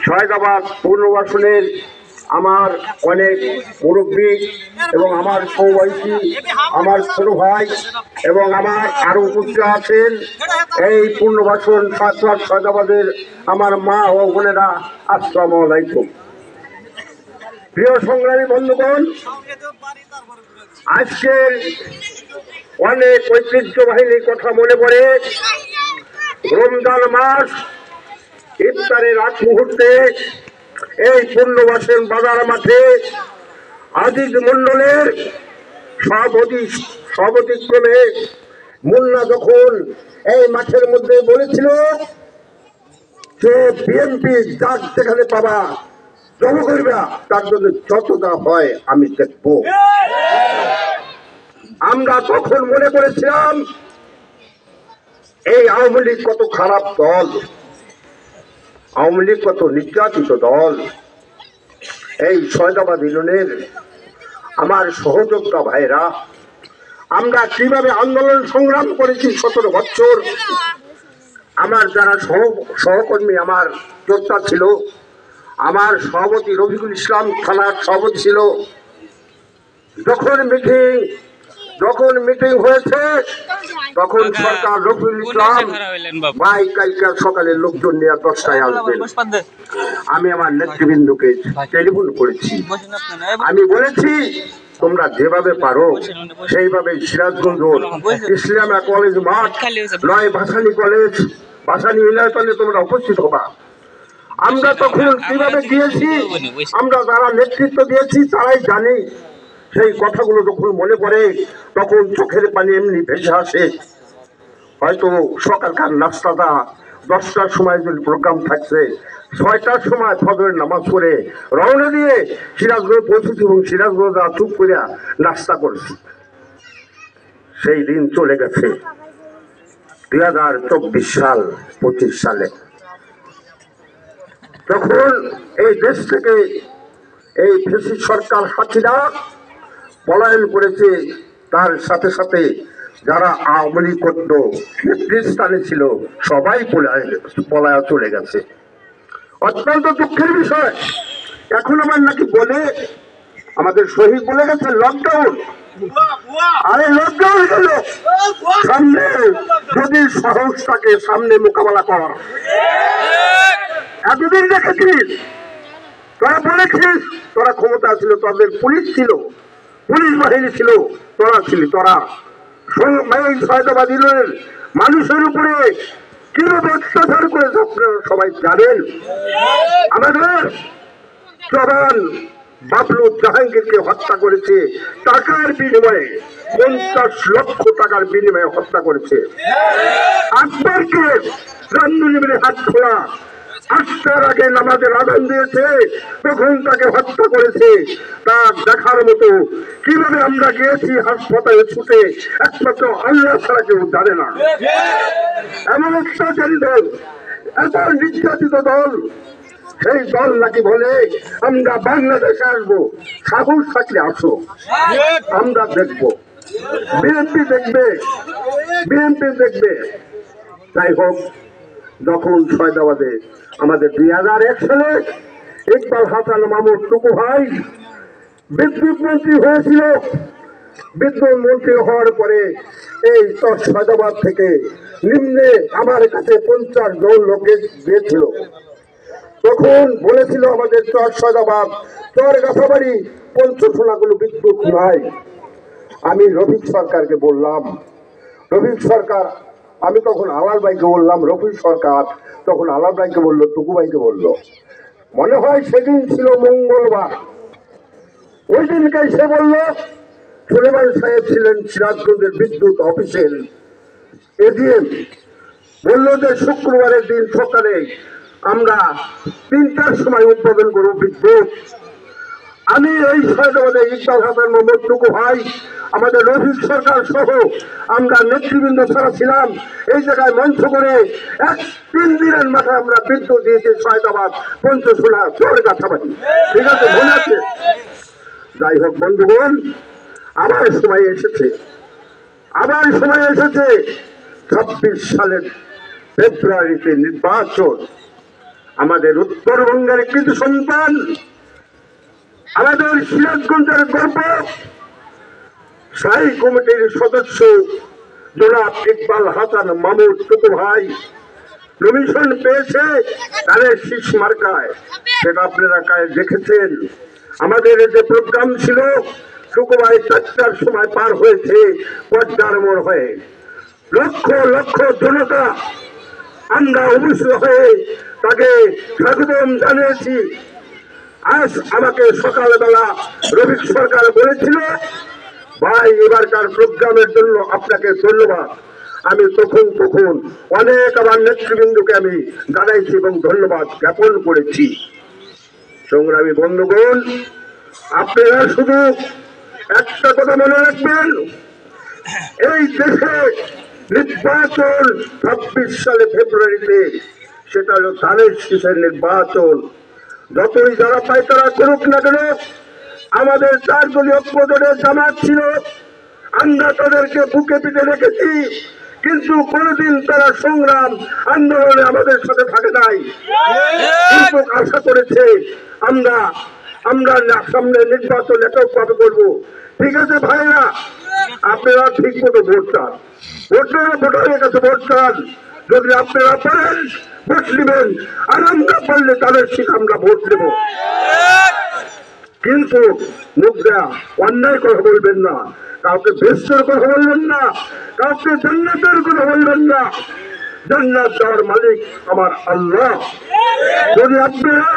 সায়দাবাদ পুনর্বাসনের আমার অনেক মুরব্বী এবং আমার সৌবয়সী, আমার ছোট ভাই এবং আমার আরো উপস্থিত আছেন এই পুনর্বাসন সায়দাবাদের আমার মা ও বোনেরা। আসসালামু আলাইকুম। প্রিয় সংগ্রামী বন্ধুগণ, আজকের অনেক ঐতিহ্যবাহী কথা মনে পড়ে। রমজান মাস, ইফতারের আগ মুহূর্তে এই পুনর্বাসন বাজার মাঠে আজিজ মন্ডলের সভাপতিক্রমে মুন্না যখন এই মাঠের মধ্যে বলেছিল যে বিএনপি যার যেখানে পাবা জমা করবে, তার জন্য যতটা হয় আমি দেখব। আমরা তখন মনে করেছিলাম এই আওয়ামী লীগ কত খারাপ দল, আওয়ামী লীগ কত নির্যাতিত দল। এই সায়দাবাদ ইউনিয়নের আমার সহযোদ্ধা ভাইরা আমরা কিভাবে আন্দোলন সংগ্রাম করেছি 17 বছর। আমার যারা সহকর্মী, আমার যোদ্ধা ছিল, আমার সভাপতি রফিকুল ইসলাম থানার সভাপতি ছিল, যখন মিটিং যখন মিটিং হয়েছে তখন সরকার রফিকুল ইসলাম ভাই কালকে সকালে লোকজন নিয়ে 10টায় আসবেন। আমি আমার নেতৃবৃন্দকে টেলিফোন করেছি, আমি বলেছি তোমরা যেভাবে পারো সেইভাবে সিরাজগঞ্জ ইসলামিয়া কলেজ মাঠ নয় ভাসানী কলেজ ভাসানী ইলাকায় তোমরা উপস্থিত হবা। আমরা তখন কিভাবে গিয়েছি, আমরা যারা নেতৃত্ব দিয়েছি তারাই জানি। সেই কথাগুলো যখন মনে পড়ে তখন চোখের পানি এমনি ভেসে আসে। হয়তো সকালকার নাস্তাটা 10টার সময় যদি প্রোগ্রাম থাকছে, 6টার সময় ফজরের নামাজ পড়ে রওনা দিয়ে সিরাজগঞ্জ পৌঁছেছি এবং সিরাজগঞ্জ চুপ করে নাস্তা করেছি। সেই দিন চলে গেছে 2024 সাল 25 সালে, তখন এই দেশ থেকে এই ফ্যাসিস্ট সরকার হাসিনা পলায়ন করেছে। তার সাথে সাথে যারা আওয়ামী লীগ করত নেতৃস্থানে ছিল সবাই পলায় চলে গেছে। অত্যন্ত দুঃখের বিষয়। এখন আমার নাকি বলে আমাদের শহীদ বলে গেছে লকডাউন। আরে লকডাউন গেল, সামনে যদি সাহস থাকে সামনে মোকাবেলা কর। এতদিন দেখেছিস, তোরা বলেছিস তোরা ক্ষমতা ছিল, তোদের পুলিশ ছিল, পুলিশ বাহিনী ছিল, তোরা সয়দাবাদীদের মানুষের উপরে কিভাবে অত্যাচার করেছে আপনারা সবাই জানেন। আমাদের জওয়ান বাবলু জাহাঙ্গীরকে হত্যা করেছে টাকার বিনিময়ে, 50 লক্ষ টাকার বিনিময়ে হত্যা করেছে। আকবরকে রামদুলিমের হাত খোলা 8টার আগে নামাজের আদান দিয়েছে, তখন তাকে হত্যা করেছে। তা দেখার মতো কিভাবে আমরা গিয়েছি হাসপাতালে ছুটে, একমাত্র আল্লাহ ছাড়া কেউ জানে না। এমন অত্যাচারী দল, এত নির্যাতিত দল, সেই দল নাকি বলে আমরা বাংলাদেশে আসবো, সাহস থাকলে আসো, আমরা দেখবো, বিএনপি দেখবে। যাই হোক, যখন সয়দাবাদে আমাদের 2001 সালে ইকবাল হাসান মামুর টুকু ভাই বিদ্যুৎ মন্ত্রী হয়েছিল, বিদ্যুৎ মন্ত্রী হওয়ার পরে এই সয়দাবাদ থেকে নিম্নে আমার কাছে 50 জন লোকে গিয়েছিল। তখন বলেছিল আমাদের সয়দাবাদ গাছাবাড়ি পঞ্চসোনাগুলো বিদ্যুৎ নাই। আমি রফিক সরকারকে বললাম, রফিক সরকার, আমি তখন আলাল ভাইকে বললাম, রফিক সরকার তখন আলাল ভাইকে বললো, টুকু ভাইকে বললো, মনে হয় সেদিন ছিল মঙ্গলবার। ওই দিনকে সে বলল, সুলেমান সাহেব ছিলেন সিরাজগঞ্জের বিদ্যুৎ অফিসের এজিএম, বললো যে শুক্রবারের দিন সকালে আমরা 3টার সময় উদ্বোধন করবো বিদ্যুৎ। আমি এই সয়দাবাদে ইকবাল হাসান মোহাম্মদ টুকু ভাই, আমাদের রফিক সরকার সহ আমরা নেতৃবৃন্দ ছাড়া ছিলাম। এই জায়গায় মঞ্চ করে 3 দিনের মাথায় আমরা বিদ্যুৎ দিয়েছি সয়দাবাদ, পঞ্চসোনা, গাছাবাড়ি। ঠিক আছে, মনে আছে? যাই হোক বন্ধুগণ, আবার সময় এসেছে 26 সালের ফেব্রুয়ারিতে নির্বাচন। আমাদের উত্তরবঙ্গের কিছু সন্তান, আমাদের সিরাজগঞ্জের গর্ব, স্থায়ী কমিটির সদস্য জনাব ইকবাল হাসান মামুর টুকু ভাই নমিনেশন পেয়েছে তাদের শীষ মার্কায়। সেটা আপনারা দেখেছেন। আমাদের যে প্রোগ্রাম ছিল, টুকু ভাই 4টার সময় পার হয়েছে পদ্মার মোড় হয়ে, লক্ষ লক্ষ জনতা আমরা অবশ্যই হয়ে তাকে স্বাগতম জানিয়েছি। আজ আমাকে সকালবেলা রফিক সরকার বলেছিল, ভাই এবারকার প্রোগ্রামের জন্য আপনাকে ধন্যবাদ। আমি তখন অনেক আমার নেতৃবৃন্দকে আমি জানাইছি এবং ধন্যবাদ জ্ঞাপন করেছি। সংগ্রামী বন্ধুগণ, আপনারা শুধু একটা কথা মনে রাখবেন, এই দেশে নির্বাচন 26 সালে ফেব্রুয়ারিতে, সেটা হলো ধানের শীষের নির্বাচন। যতই যারা পায় তারা করুক না কেন, আমাদের 4 দলীয় ঐক্যজোটের জামাত ছিল, আমরা তাদেরকে বুকে পিঠে রেখেছি, কিন্তু কোনদিন তারা সংগ্রাম আন্দোলনে আমাদের সাথে থাকে নাই। কিন্তু আশা করেছে আমরা সামনে নির্বাচন এককভাবে করবো। ঠিক আছে ভাইরা, আপনারা ঠিক মতো ভোট চান, ভোটারের কাছে ভোট চান। যদি আপনারা পারেন ভোট নেবেন, আর আমরা পারলে তাদের ঠিক আমরা ভোট দেব। কিন্তু মুখ দেয়া অন্যায় কথা বলবেন না, কাউকে বেস্তের কথা বলবেন না, কাউকে জান্নাতের কথা বলবেন না। জান্নাত দেওয়ার মালিক আমার আল্লাহ। যদি আপনারা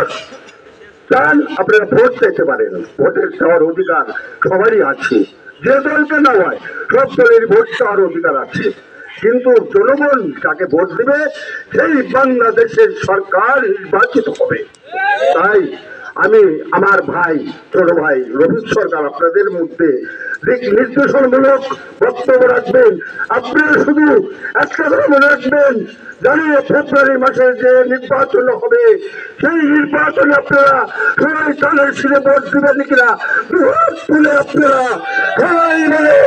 চান আপনারা ভোট চাইতে পারেন, ভোটের চাওয়ার অধিকার সবারই আছে, যে দলকে না হয় সব দলের ভোট চাওয়ার অধিকার আছে। কিন্তু জনগণ যাকে ভোট দেবে সেই বাংলাদেশের সরকার নির্বাচিত হবে। তাই আমি আমার ভাই, ছোট ভাই রবীন্দ্র সরকার আপনাদের মধ্যে দিক নির্দেশনমূলক বক্তব্য রাখবেন। আপনারা শুধু একটা কথা মনে রাখবেন, জানিয়ে ফেব্রুয়ারি মাসে যে নির্বাচন হবে সেই নির্বাচনে আপনারা সবাই কানের শিরে ভোট দিবেন কিনা ভোট তুলে আপনারা সবাই বলে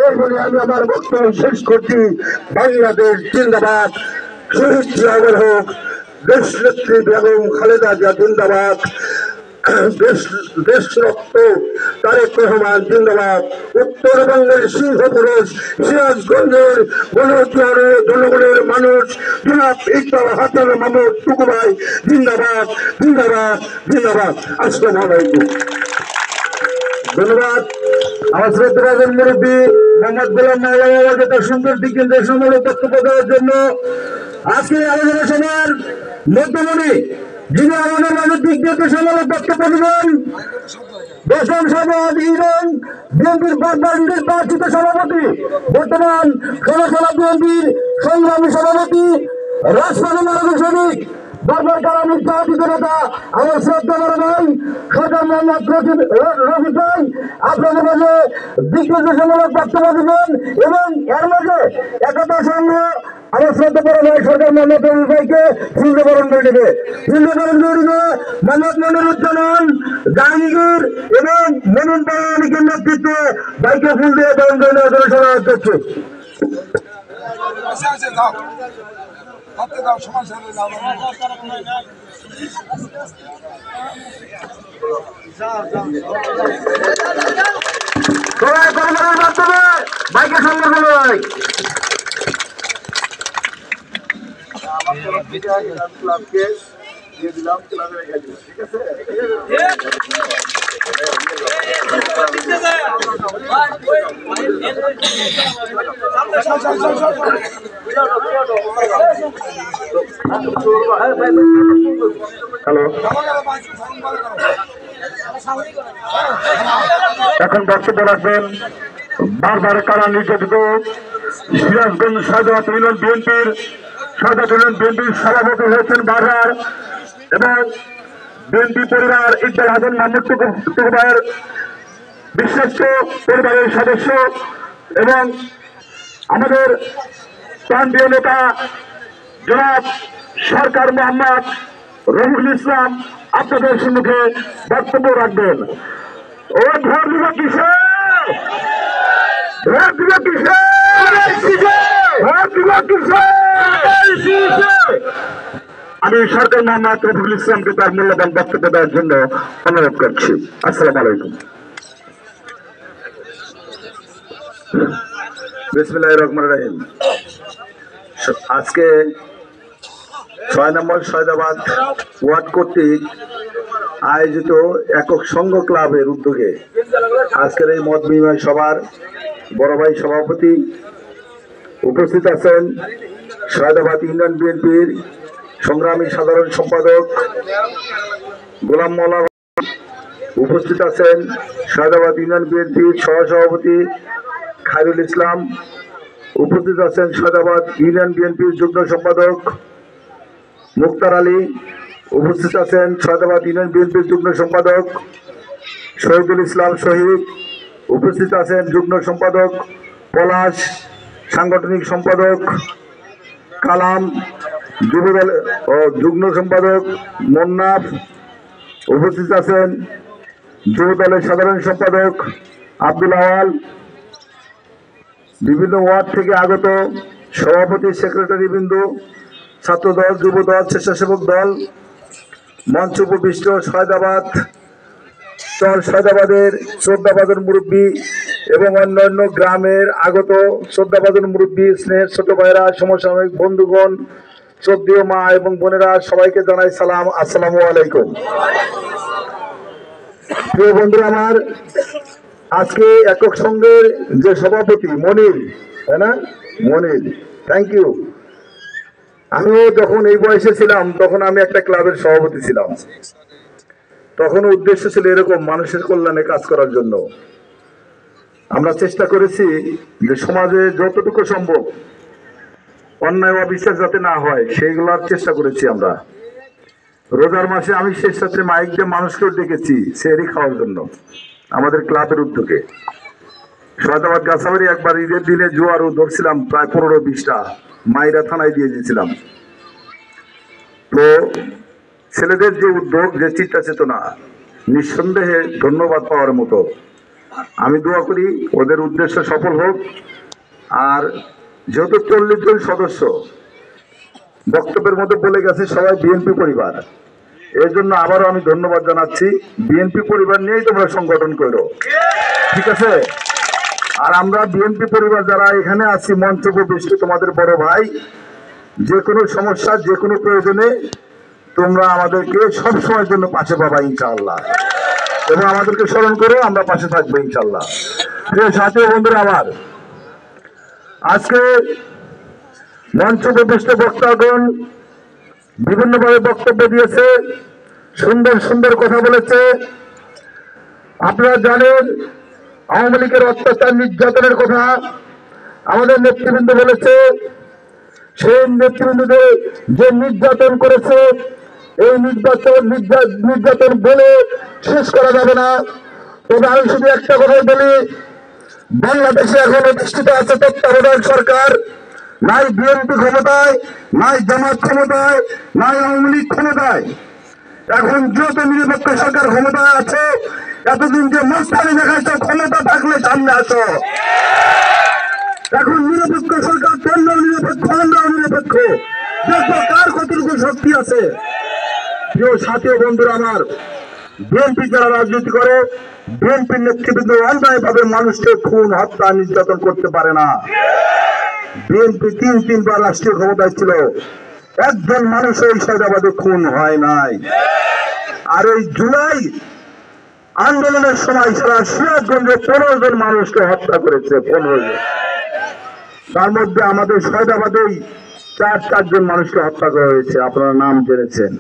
এই বলে আমি আমার বক্তব্য শেষ করছি। বাংলাদেশ জিন্দাবাদ, শহীদ জিয়াউর হোক, দেশ নেত্রী বেগম খালেদা জিয়া জিন্দাবাদ, দেশ রক্ত তারেক রহমান জিন্দাবাদ, উত্তরবঙ্গের সিংহপুরুষ সিরাজগঞ্জের জনগণের মানুষ জনাব ইকবাল হাসান মাহমুদ টুকু ভাই জিন্দাবাদ জিন্দাবাদ জিন্দাবাদ। আসসালামু আলাইকুম। ধন্যবাদ আমার শ্রদ্ধাভাজন মুরব্বী মোহাম্মদ গোলাম মাওলানা তার সুন্দর দিক নির্দেশনামূলক বক্তব্য দেওয়ার জন্য। আজকে আলোচনা সভার মধ্যমণি যিনি আমাদের মাঝে দিক নির্দেশনামূলক বক্তব্য দেবেন, দশম সভাধিন বিএনপির নির্বাচিত সভাপতি, বর্তমান সমাজসেবা বিএনপির সংগ্রামী সভাপতি, রাজপথে নারী সৈনিক, বারবার কারা নির্যাতিত নেতা আমার শ্রদ্ধা বড় ভাই সরকার মোহাম্মদ রফিক ভাই আপনাদের মাঝে দিক নির্দেশনামূলক বক্তব্য দেবেন। এবং এর মাঝে একতা সংঘ আমার শ্রদ্ধা বড় ভাই সরকার মোহাম্মদ রফিক ভাইকে ফুলবরণ করে দেবে। ফুলবরণ করে দেবে মোহাম্মদ মনিরুজ্জামান জাহাঙ্গীর এবং মনিন পাওয়ানিকের নেতৃত্বে ভাইকে ফুল দিয়ে বরণ করে নেওয়ার জন্য সভা করছে। সবাই কর্মকর্তার মাধ্যমে বাইকে সম্মান হয়। হ্যালো, এখন বক্তব্য রাখবেন বারবার কারা নির্যাতিত সিরাজগঞ্জ সাজাত ইউনিয়ন বিএনপির সভাপতি হয়েছেন বারবার এবং বিএনপি পরিবার ইকবাল হাসান মাহমুদ টুকু ভাইয়ের বিশ্বস্ত পরিবারের সদস্য এবং আমাদের প্রান্তীয় নেতা জনাব সরকার মোহাম্মদ রফিকুল ইসলাম আপনাদের সম্মুখে বক্তব্য রাখবেন। ও ভোট দিব কিসে, ভোট দিব কিসে, ভোট দিব কিসে। আমি সরকার মোহাম্মদ রফিকুল ইসলামকে তার মূল্যবান বক্তব্য দেওয়ার জন্য অনুরোধ করছি। আসসালামু আলাইকুম। বিসমিল্লাহির রহমানির রহিম। আজকে 6 নম্বর সৈয়দাবাদ ওয়ার্ড কর্তৃক আয়োজিত একক সংঘ ক্লাবের উদ্যোগে আজকের এই মত বিনিময় সভার বড় ভাই সভাপতি উপস্থিত আছেন, সৈয়দাবাদ ইউনিয়ন বিএনপির সংগ্রামী সাধারণ সম্পাদক গোলাম মাওলানা উপস্থিত আছেন, সৈয়দাবাদ ইউনিয়ন বিএনপির সহসভাপতি খায়রুল ইসলাম উপস্থিত আছেন, সৈয়দাবাদ ইউনিয়ন বিএনপির যুগ্ম সম্পাদক মুক্তার আলী উপস্থিত আছেন, সৈয়দাবাদ ইউনিয়ন বিএনপির যুগ্ম সম্পাদক শহীদুল ইসলাম শহীদ উপস্থিত আছেন, যুগ্ম সম্পাদক পলাশ, সাংগঠনিক সম্পাদক কালাম, যুবদল ও যুগ্ম সম্পাদক মন্নাফ উপস্থিত আছেন, যুবদলের সাধারণ সম্পাদক আব্দুল আওয়াল, বিভিন্ন ওয়ার্ড থেকে আগত সভাপতি সেক্রেটারি বিন্দু, ছাত্রদল, যুবদল, স্বেচ্ছাসেবক দল, মঞ্চ উপবিষ্ট সৈয়দাবাদ চর সয়দাবাদের শ্রদ্ধাভাজন মুরব্বী এবং অন্যান্য গ্রামের আগত শ্রদ্ধাভাজন মুরব্বী, স্নেহের ছোট ভাইরা, সমসাময়িক বন্ধুগণ, শ্রদ্ধেয় মা এবং বোনেরা, সবাইকে জানাই সালাম, আসসালামু আলাইকুম। প্রিয় বন্ধুরা আমার, আজকে একক সংঘের যে সভাপতি মনির, তাই না মনির, থ্যাংক ইউ। আমিও যখন এই বয়সে ছিলাম তখন আমি একটা ক্লাবের সভাপতি ছিলাম। তখন উদ্দেশ্য ছিল এরকম মানুষের কল্যাণে কাজ করার জন্য। আমরা চেষ্টা করেছি যে সমাজে যতটুকু সম্ভব অন্যায় অবিচার যাতে না হয় সেইগুলোর চেষ্টা করেছি আমরা। রোজার মাসে আমি শেষ রাত্রে মাইক দিয়ে মানুষকেও ডেকেছি সেহরি খাওয়ার জন্য আমাদের ক্লাবের উদ্যোগে। সয়দাবাদ গাছাবাড়ি একবার ঈদের দিনে জোয়ারও ধরছিলাম প্রায় 15-20টা, মাইরা থানায় দিয়ে দিয়েছিলাম। তো ছেলেদের যে উদ্যোগ, যে চিন্তা চেতনা, নিঃসন্দেহে ধন্যবাদ পাওয়ার মতো। আমি দোয়া করি ওদের উদ্দেশ্য সফল হোক। আর যেহেতু 40 জন সদস্য বক্তব্যের মধ্যে বলে গেছে সবাই বিএনপি পরিবার, এর জন্য আবারও আমি ধন্যবাদ জানাচ্ছি। বিএনপি পরিবার নিয়েই তোমরা সংগঠন করো, ঠিক আছে? আর আমরা বিএনপি পরিবার যারা এখানে আছি মঞ্চ উপবিষ্ট, তোমাদের বড় ভাই, যে কোনো সমস্যা যে কোনো প্রয়োজনে তোমরা আমাদেরকে সব সময়ের জন্য পাশে পাবা ইনশাআল্লাহ, এবং আমাদেরকে স্মরণ করে আমরা পাশে থাকবো ইনশাআল্লাহ। প্রিয় সাথী বন্ধুরা আমার, আজকে মঞ্চ উপবিষ্ট বক্তাগণ বিভিন্নভাবে বক্তব্য দিয়েছে, সুন্দর সুন্দর কথা বলেছে। আপনারা জানেন আওয়ামী লীগের অত্যাচার নির্যাতনের কথা আমাদের নেতৃবৃন্দ বলেছে। সেই নেতৃবৃন্দদের যে নির্যাতন করেছে, এই নির্যাতন বলে শেষ করা যাবে না। তবে আমি শুধু একটা কথাই বলি, বাংলাদেশে এখন অধিষ্ঠিত আছে তত্ত্বাবধায়ক সরকার। নাই বিএনপি ক্ষমতায়, নাই জামাত ক্ষমতায়, নাই আওয়ামী লীগ ক্ষমতায়। এখন যত নিরপেক্ষ সরকার ক্ষমতায় আছে, এতদিন যে মাস্তানি দেখাইছো, ক্ষমতা থাকলে সামনে আসো। এখন নিরপেক্ষ সরকার, তোমরাও নিরপেক্ষ, আমরাও নিরপেক্ষ, দেখবো কার কতটুকু শক্তি আছে। প্রিয় সাথী বন্ধুরা আমার, বিএনপি যারা রাজনীতি করে, বিএনপির নেতৃবৃন্দ অন্যায়ভাবে মানুষকে খুন, হত্যা, নির্যাতন করতে পারে না। বিএনপি 3-3বার রাষ্ট্রীয় ক্ষমতায় ছিল, একজন মানুষ এই সয়দাবাদে খুন হয় নাই। আর এই জুলাই আন্দোলনের সময় সারা সিরাজগঞ্জে 15 জন মানুষকে হত্যা করেছে, 15 জন। তার মধ্যে আমাদের সয়দাবাদেই 4 জন মানুষকে হত্যা করা হয়েছে, আপনারা নাম জেনেছেন।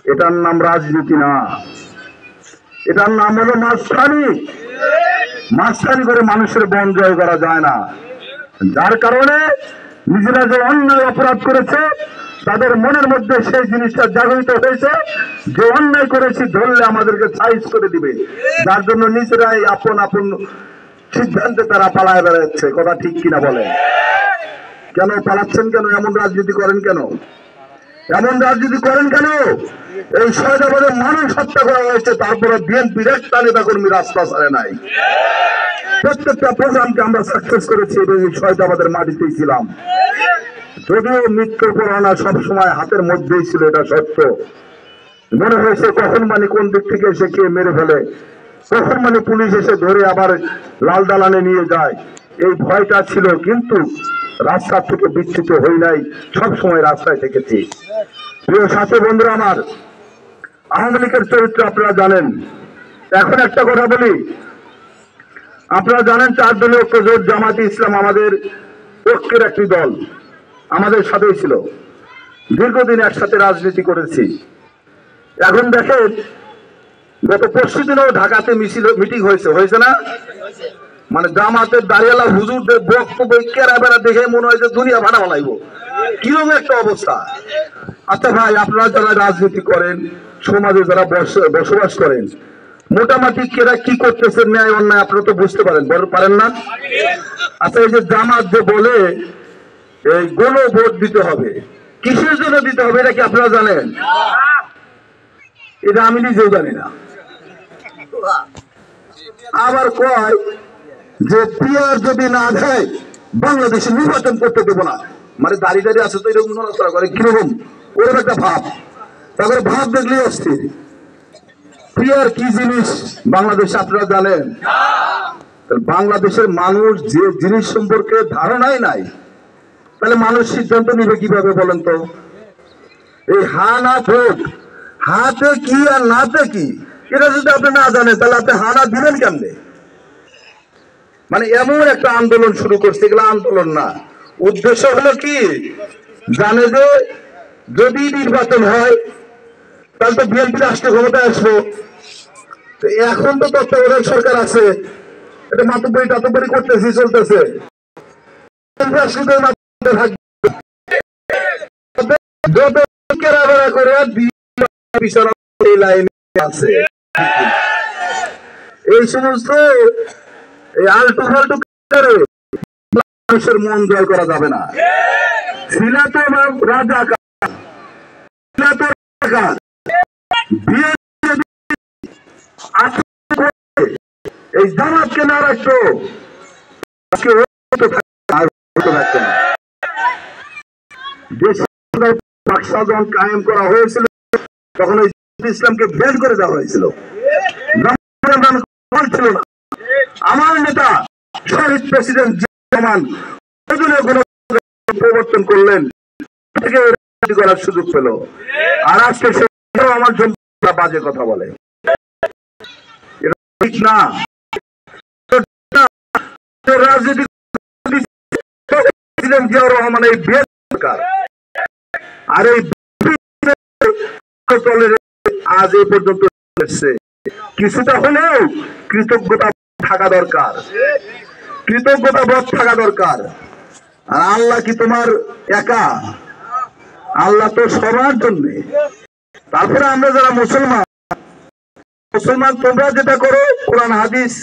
এটার নাম রাজনীতি না, এটার নাম হলো মাস্তানি। মাস্তানি করে মানুষের মন জয় করা যায় না। যার কারণে নিজেরা যে অন্যায় অপরাধ করেছে, তাদের মনের মধ্যে সেই জিনিসটা জাগরিত হয়েছে যে অন্যায় করেছি, ধরলে আমাদেরকে সাইজ করে দিবে। যার জন্য নিজেরাই আপন আপন সিদ্ধান্তে তারা পালায় বেড়াচ্ছে। কথা ঠিক কিনা বলেন? কেন পালাচ্ছেন? কেন এমন রাজনীতি করেন? কেন এমন রাজনীতি করেন? কেন এই সয়দাবাদের মানুষ হত্যা করা হয়েছে, তারপরে বিএনপির একটা নেতা কর্মী রাস্তা ছাড়ে নাই। প্রত্যেকটা প্রোগ্রামকে আমরা সাকসেস করেছি এবং এই সয়দাবাদের মাটিতেই ছিলাম। যদিও মৃত্যুর পরোয়ানা সবসময় হাতের মধ্যেই ছিল, এটা সত্য। মনে হয়েছে কখন মানে কোন দিক থেকে এসে কে মেরে ফেলে, কখন মানে পুলিশ এসে ধরে আবার লাল দালানে নিয়ে যায়, এই ভয়টা ছিল। কিন্তু রাস্তা থেকে বিচ্যুত হই নাই, সবসময় রাস্তায় থেকেছি। প্রিয় সাথী বন্ধুরা আমার, আওয়ামী লীগের চরিত্র আপনারা জানেন। এখন একটা কথা বলি, আপনারা জানেন 4 দলীয় ঐক্য জোট জামাতে ইসলাম আমাদের ঐক্যের একটি দল, আমাদের সাথেই ছিল, দীর্ঘদিন একসাথে রাজনীতি করেছি। এখন দেখেন, গত পরশু দিনও ঢাকাতে মিটিং হয়েছে না? মানে জামাতের দাঁড়িয়ালা হুজুরদের বক্তব্য কেরা বেড়া দেখে মনে হয় যে দুনিয়া ভাড়া বানাইবো, কিরকম একটা অবস্থা। আচ্ছা ভাই, আপনারা যারা রাজনীতি করেন, সমাজে যারা বসবাস করেন, মোটামুটি কেরা কি করতেছে, ন্যায় অন্যায় আপনারা তো বুঝতে পারেন না? আচ্ছা, এই যে জামাত যে বলে এই গণ ভোট দিতে হবে, কিসের জন্য দিতে হবে এটা কি আপনারা জানেন? এটা আমি নিজেও জানি না। আবার কয় যে পিয়ার যদি না দেয় বাংলাদেশে নির্বাচন করতে দেবো না। মানে দাঁড়িয়ে আছে তো এরকম নড়াচড়া করে, কিরকম ওরকম একটা ভাব, তারপরে ভাব দেখলেই অস্থির। পিয়ার কি জিনিস বাংলাদেশ আপনারা জানেন? বাংলাদেশের মানুষ যে জিনিস সম্পর্কে ধারণাই নাই, তাহলে মানুষ সিদ্ধান্ত নিবে কিভাবে বলেন তো? এই হা না ভোট, হাতে কি আর নাতে কি, এটা যদি আপনি না জানেন তাহলে আপনি হা না দিবেন কেমনে? মানে এমন একটা আন্দোলন শুরু করছে, এগুলো আন্দোলন না, উদ্দেশ্য হলো কি, জানে যে যদি নির্বাচন হয় তাহলে তো বিএনপি রাষ্ট্র ক্ষমতায় আসবো। এখন তো তত্ত্বাবধায়ক সরকার আছে, এটা মাতুব্বরি করতেছি, চলতেছে। এই সমস্ত আলটু ফালটু মানুষের মন জয় করা যাবে না। ছিলা তো রাজা এই জামাতকে না রাখতো যখন কায়েম করা হয়েছিল তখন ওই ইসলামকে বের করে দেওয়া হয়েছিল, ছিল না। আমার নেতা শহীদ প্রেসিডেন্ট জিয়াউর পরিবর্তন করলেন, করার সুযোগ পেল, আর আজকে সে আমার জন্য বাজে কথা বলে। ঠিক না, রাজনীতি জিয়াউর রহমান এই সরকার, আর এই আজ এই পর্যন্ত কিছুটা হলেও কৃতজ্ঞতা থাকা দরকার, কৃতজ্ঞতা বোধ থাকা দরকার। আর আল্লাহ কি তোমার একা? আল্লাহ তো সবার জন্য। তারপরে আমরা যারা মুসলমান, তোমরা যেটা করো কোরআন হাদিস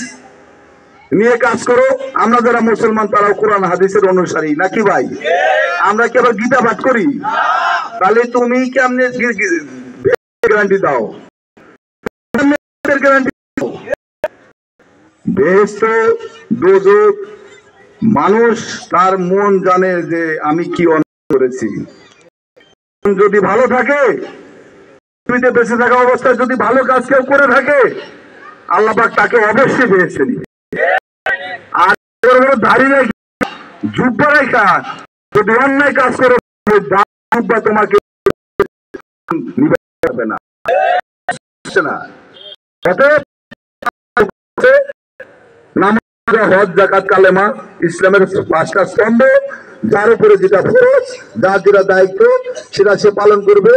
নিয়ে কাজ করো, আমরা যারা মুসলমান তারাও কোরআন হাদিসের অনুসারী, নাকি ভাই? আমরা কি আবার গীতা পাঠ করি? তাহলে তুমি কেমনে গ্যারান্টি দাও? বেহেশত দোজখ মানুষ তার মন জানে যে আমি কি অন্যায় করেছি। যদি ভালো থাকে, পৃথিবীতে বেঁচে থাকা অবস্থায় যদি ভালো কাজ কেউ করে থাকে, আল্লাহ পাক তাকে অবশ্যই বেহেশত দিবে। আর দাঁড়িয়ে জুব্বা রেখা যদি অন্যায় কাজ করে, জুব্বা তোমাকে নিবে না। হজ, যাকাত, কালেমা ইসলামের 5টা স্তম্ভ, যার উপরে যেটা ফরজ, যার যেটা দায়িত্ব সেটা সে পালন করবে।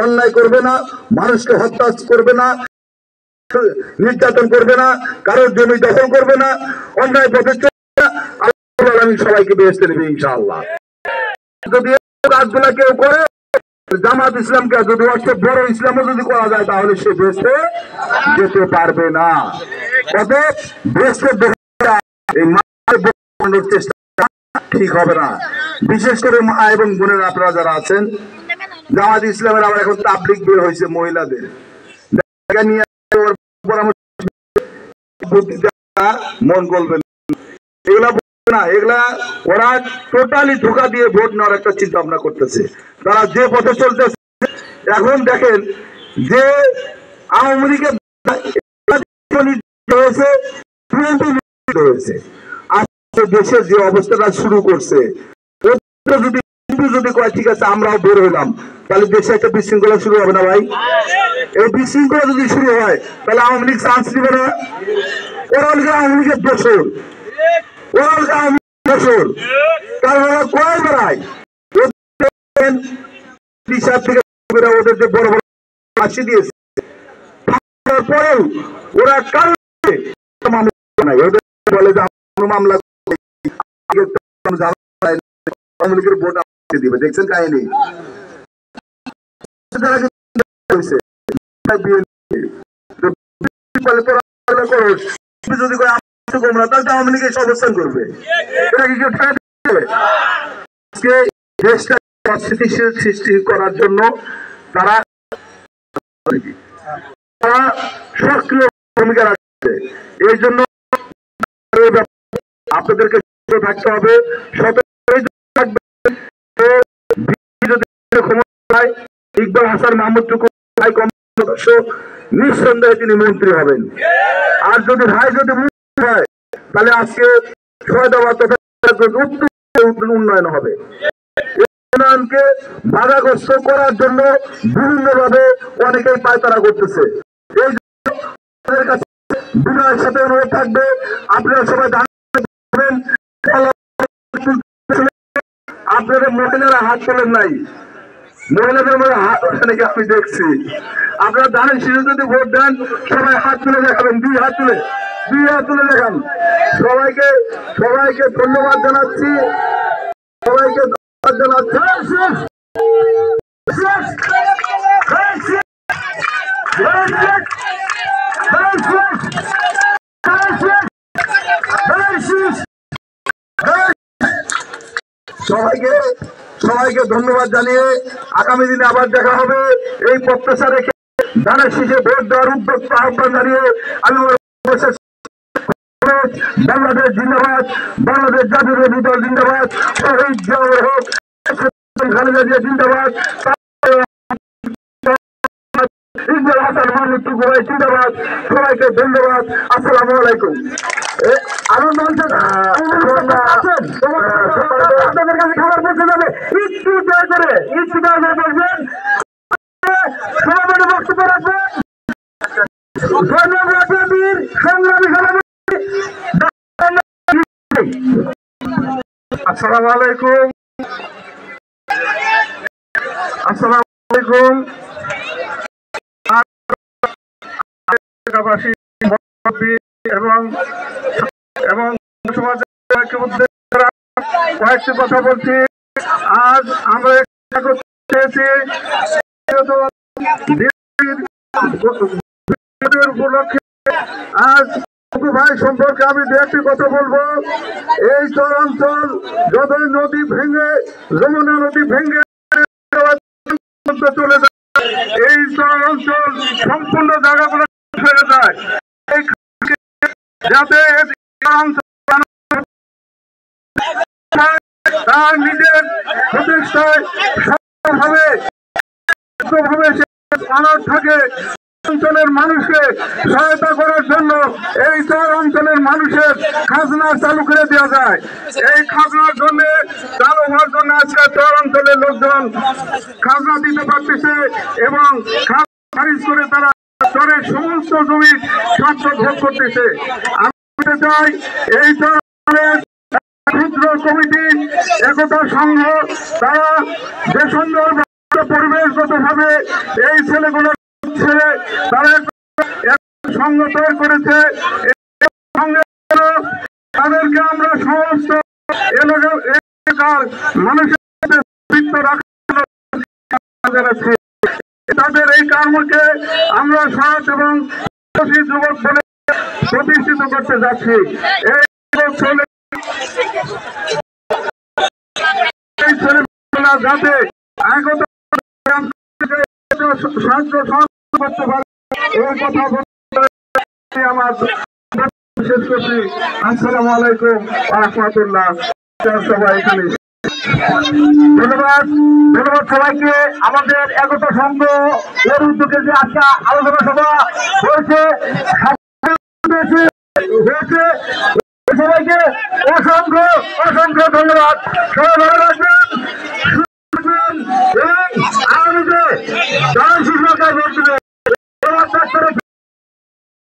অন্যায় করবে না, মানুষকে হত্যা করবে না, নির্যাতন করবে না, কারোর জমি দখল করবে না, অন্যায় পথে চলবে না। আল্লাহ আমি সবাইকে বেহেশত দেবে ইনশাআল্লাহ। যদি কাজগুলা কেউ করে, জামাত ইসলামকে যদি বড় ইসলামও যদি করা যায়, তাহলে সে বেহেশতে যেতে পারবে না। অতএব বেহেশতের চেষ্টা ঠিক হবে না। বিশেষ করে মা এবং বোনেরা আপনারা যারা আছেন, জামাত ইসলামের আবার এখন তাবলীগ বের হয়েছে মহিলাদের নিয়ে, মন বলবেন এগুলা না, এগুলা ওরা টোটালি ধোঁকা দিয়ে ভোট নেওয়ার একটা চিন্তা ভাবনা করতেছে। তারা যে পথে চলতেছে, এখন দেখেন যে আওয়ামী লীগের হয়েছে, আজকে দেশের যে অবস্থাটা শুরু করছে, যদি কয় ঠিক আছে আমরাও বের হইলাম, তাহলে দেশে একটা বিশৃঙ্খলা শুরু হবে না ভাই? এই বিশৃঙ্খলা যদি শুরু হয় তাহলে আওয়ামী লীগ চান্স দিবে না। ওরা আওয়ামী লীগের দোষর, কারণ ওরা কয় বেড়ায় ওদের যে বড় বড় ফাঁসি দিয়েছে, পরেও ওরা কারণ বলে যে মামলা আওয়ামী লীগের ভোট দিবে। দেখছেন কাহিনী, যদি আওয়ামী লীগ অবস্থান করবে, এটা কি কেউ দেশটা অস্থিতিশীল সৃষ্টি করার জন্য তারা সক্রিয় ভূমিকা রাখছে। এই জন্য আপনাদেরকে থাকতে হবে, সতর্ক থাকবে। ইকবাল হাসান মাহমুদ টুকু ভাই সদস্য, নিঃসন্দেহে তিনি মন্ত্রী হবেন। আর যদি ভাই যদি মন্ত্রী হয় তাহলে আজকে সৈয়দাবাদ উন্নয়ন হবে। উন্নয়নকে বাধাগ্রস্ত করার জন্য বিভিন্ন ভাবে অনেকেই পায়তারা করতেছে। এই কাছে বিনয়ের সাথে অনুরোধ থাকবে, আপনারা সবাই জানবেন আপনাদের মহিলারা হাত তোলেন নাই, মহিলাদের মধ্যে হাত ওঠে নাকি আমি দেখছি। আপনারা জানেন শিশু যদি ভোট দেন সবাই হাত তুলে দেখাবেন, দুই হাত তুলে দেখান। সবাইকে ধন্যবাদ জানাচ্ছি, সবাইকে ধন্যবাদ জানাচ্ছি। সবাইকে ধন্যবাদ জানিয়ে আগামী দিনে আবার দেখা হবে এই প্রত্যাশা রেখে ধানের শীষে ভোট দেওয়ার উদ্যোগ আহ্বান জানিয়ে আমি বাংলাদেশ জিন্দাবাদ, বাংলাদেশ জাতীয়তাবাদী দল জিন্দাবাদ, শহীদ জিয়াউর হক খালেদা জিয়া জিন্দাবাদ, ইকবাল হাসান মাহমুদ টুকু ভাই জিন্দাবাদ। সবাইকে ধন্যবাদ। আসসালামু আলাইকুম। আনন্দ আপনাদের কাছে খাবার পৌঁছে যাবে, একটু দয়া করে বলবেন, সভাপতি বক্তব্য রাখবেন। ধন্যবাদ সংগ্রামী সভাপতি। আসসালামু আলাইকুম। আসসালামু আলাইকুম। এবং সমাজের কয়েকটি কথা বলছি। আজ আমরা উপলক্ষে আজ ভাই সম্পর্কে আমি দু একটি কথা বলবো। এই চরাঞ্চল যতই নদী ভেঙে, যমুনা নদী ভেঙে চলে যায়, এই চরাঞ্চল সম্পূর্ণ জায়গাগুলো ছেড়ে যায়, যাতে তার নিজের প্রতিষ্ঠায় সফলভাবে অনাথ থাকে। অঞ্চলের মানুষকে সহায়তা করার জন্য এই চার অঞ্চলের মানুষের খাজনা চালু করে দেওয়া যায়। এই খাজনার জন্য চালু হওয়ার জন্য আজকে চার অঞ্চলের লোকজন খাজনা দিতে পারতেছে এবং খারিজ করে তারা চরের সমস্ত জমি স্বার্থ ভোগ করতেছে। আমি বলতে চাই এই চরের ক্ষুদ্র কমিটি একতা সংঘ তারা যে সুন্দর পরিবেশগত ভাবে এই ছেলেগুলো ছেড়ে তারা সংঘ তৈরি করেছে। তাদেরকে আমরা সমস্ত এলাকার মানুষের জানাচ্ছি। তাদের এই কর্মকে আমরা সৎ এবং যুবক বলে প্রতিষ্ঠিত করতে যাচ্ছি। এই ছেলেমেয়েরা যাতে আগত করতে পারে এই কথা বলে আমার শেষ করছি। আসসালামু আলাইকুম ওয়া রাহমাতুল্লাহ। সবাই এখানে ধন্যবাদ সবাইকে। আমাদের একতা সংঘ এর উদ্যোগে যে আজকে আলোচনা সভা হয়েছে সবাইকে অসংখ্য ধন্যবাদ। সবাই ভালো লাগবে।